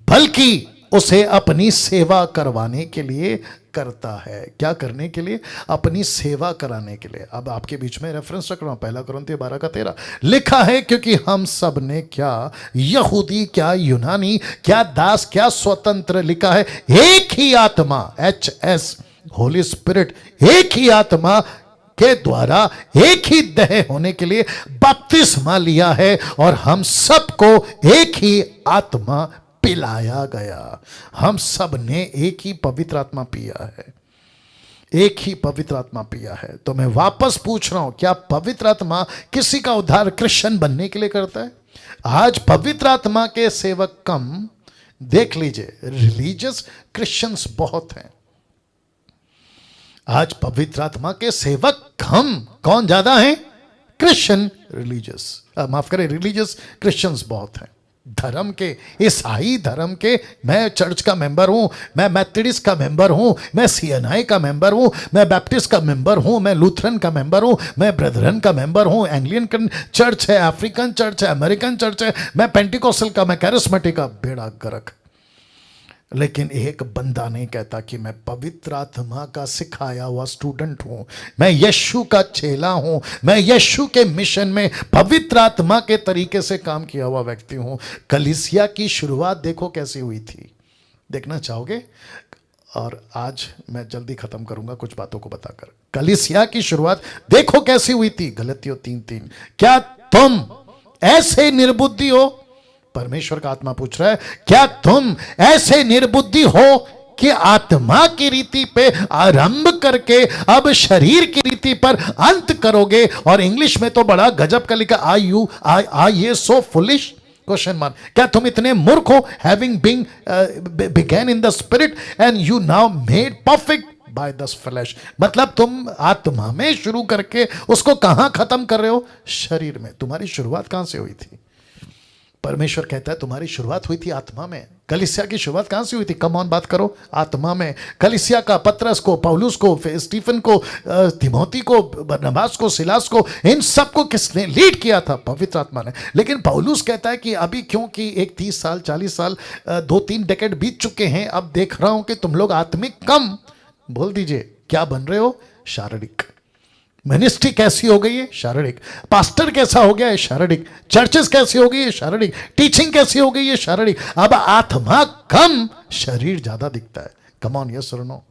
बल्कि उसे अपनी सेवा करवाने के लिए करता है। क्या करने के लिए? अपनी सेवा कराने के लिए। अब आपके बीच में रेफरेंस रख रहा हूं, 1 कुरिन्थियों 12 का 13 लिखा है, क्योंकि हम सब ने, क्या यहूदी क्या यूनानी, क्या दास क्या स्वतंत्र, लिखा है एक ही आत्मा, HS होली स्पिरिट, एक ही आत्मा के द्वारा एक ही देह होने के लिए बपतिस्मा लिया है, और हम सबको एक ही आत्मा पिलाया गया। हम सब ने एक ही पवित्र आत्मा पिया है, एक ही पवित्र आत्मा पिया है। तो मैं वापस पूछ रहा हूं, क्या पवित्र आत्मा किसी का उद्धार क्रिश्चियन बनने के लिए करता है? आज पवित्र आत्मा के सेवक कम, देख लीजिए, रिलीजियस क्रिश्चियंस बहुत हैं। आज पवित्र आत्मा के सेवक कम, कौन ज्यादा हैं? क्रिश्चियन रिलीजियस, माफ करें, रिलीजियस क्रिश्चियंस बहुत हैं। धर्म के, ईसाई धर्म के, मैं चर्च का मेंबर हूं, मैं मैथोडिस्ट का मेंबर हूं, मैं सीएनआई का मेंबर हूं, मैं बैप्टिस्ट का मेंबर हूं, मैं लूथरन का मेंबर हूं, मैं ब्रदरन का मेंबर हूं, एंग्लियन चर्च है, अफ्रीकन चर्च है, अमेरिकन चर्च है, मैं पेंटिकोस्टल का, मैं कैरिस्मेटिक का, बेड़ा गर्क। लेकिन एक बंदा नहीं कहता कि मैं पवित्र आत्मा का सिखाया हुआ स्टूडेंट हूं, मैं यीशु का चेला हूं, मैं यीशु के मिशन में पवित्र आत्मा के तरीके से काम किया हुआ व्यक्ति हूं। कलीसिया की शुरुआत देखो कैसी हुई थी, देखना चाहोगे? और आज मैं जल्दी खत्म करूंगा कुछ बातों को बताकर। कलीसिया की शुरुआत देखो कैसी हुई थी, गलतियों 3:3। क्या तुम ऐसे निर्बुद्धि हो? परमेश्वर का आत्मा पूछ रहा है, क्या तुम ऐसे निर्बुद्धि हो कि आत्मा की रीति पे आरंभ करके अब शरीर की रीति पर अंत करोगे? और इंग्लिश में तो बड़ा गजब का लिखा, आर ये सो फुलिश? Question mark. क्या तुम इतने मूर्ख हो? Having begun in the spirit and you now made perfect by the flesh. मतलब तुम आत्मा में शुरू करके उसको कहां खत्म कर रहे हो? शरीर में। तुम्हारी शुरुआत कहां से हुई थी? परमेश्वर कहता है तुम्हारी शुरुआत हुई थी आत्मा में। कलीसिया की शुरुआत कहां से हुई थी? कम ऑन बात करो, आत्मा में। कलीसिया का पतरस को, पौलुस को, स्टीफन को, तिमोथी को, बरनबास को, सिलास को, इन सबको किसने लीड किया था? पवित्र आत्मा ने। लेकिन पौलुस कहता है कि अभी क्योंकि एक 30 साल 40 साल 2-3 डेकेड बीत चुके हैं, अब देख रहा हूं कि तुम लोग आत्मिक कम, बोल दीजिए क्या बन रहे हो? शारीरिक। मिनिस्ट्री कैसी हो गई है? शारीरिक। पास्टर कैसा हो गया है? शारीरिक। चर्चेस कैसी हो गई है? शारीरिक। टीचिंग कैसी हो गई है? शारीरिक। अब आत्मा कम, शरीर ज्यादा दिखता है। कम ऑन, यस और नो?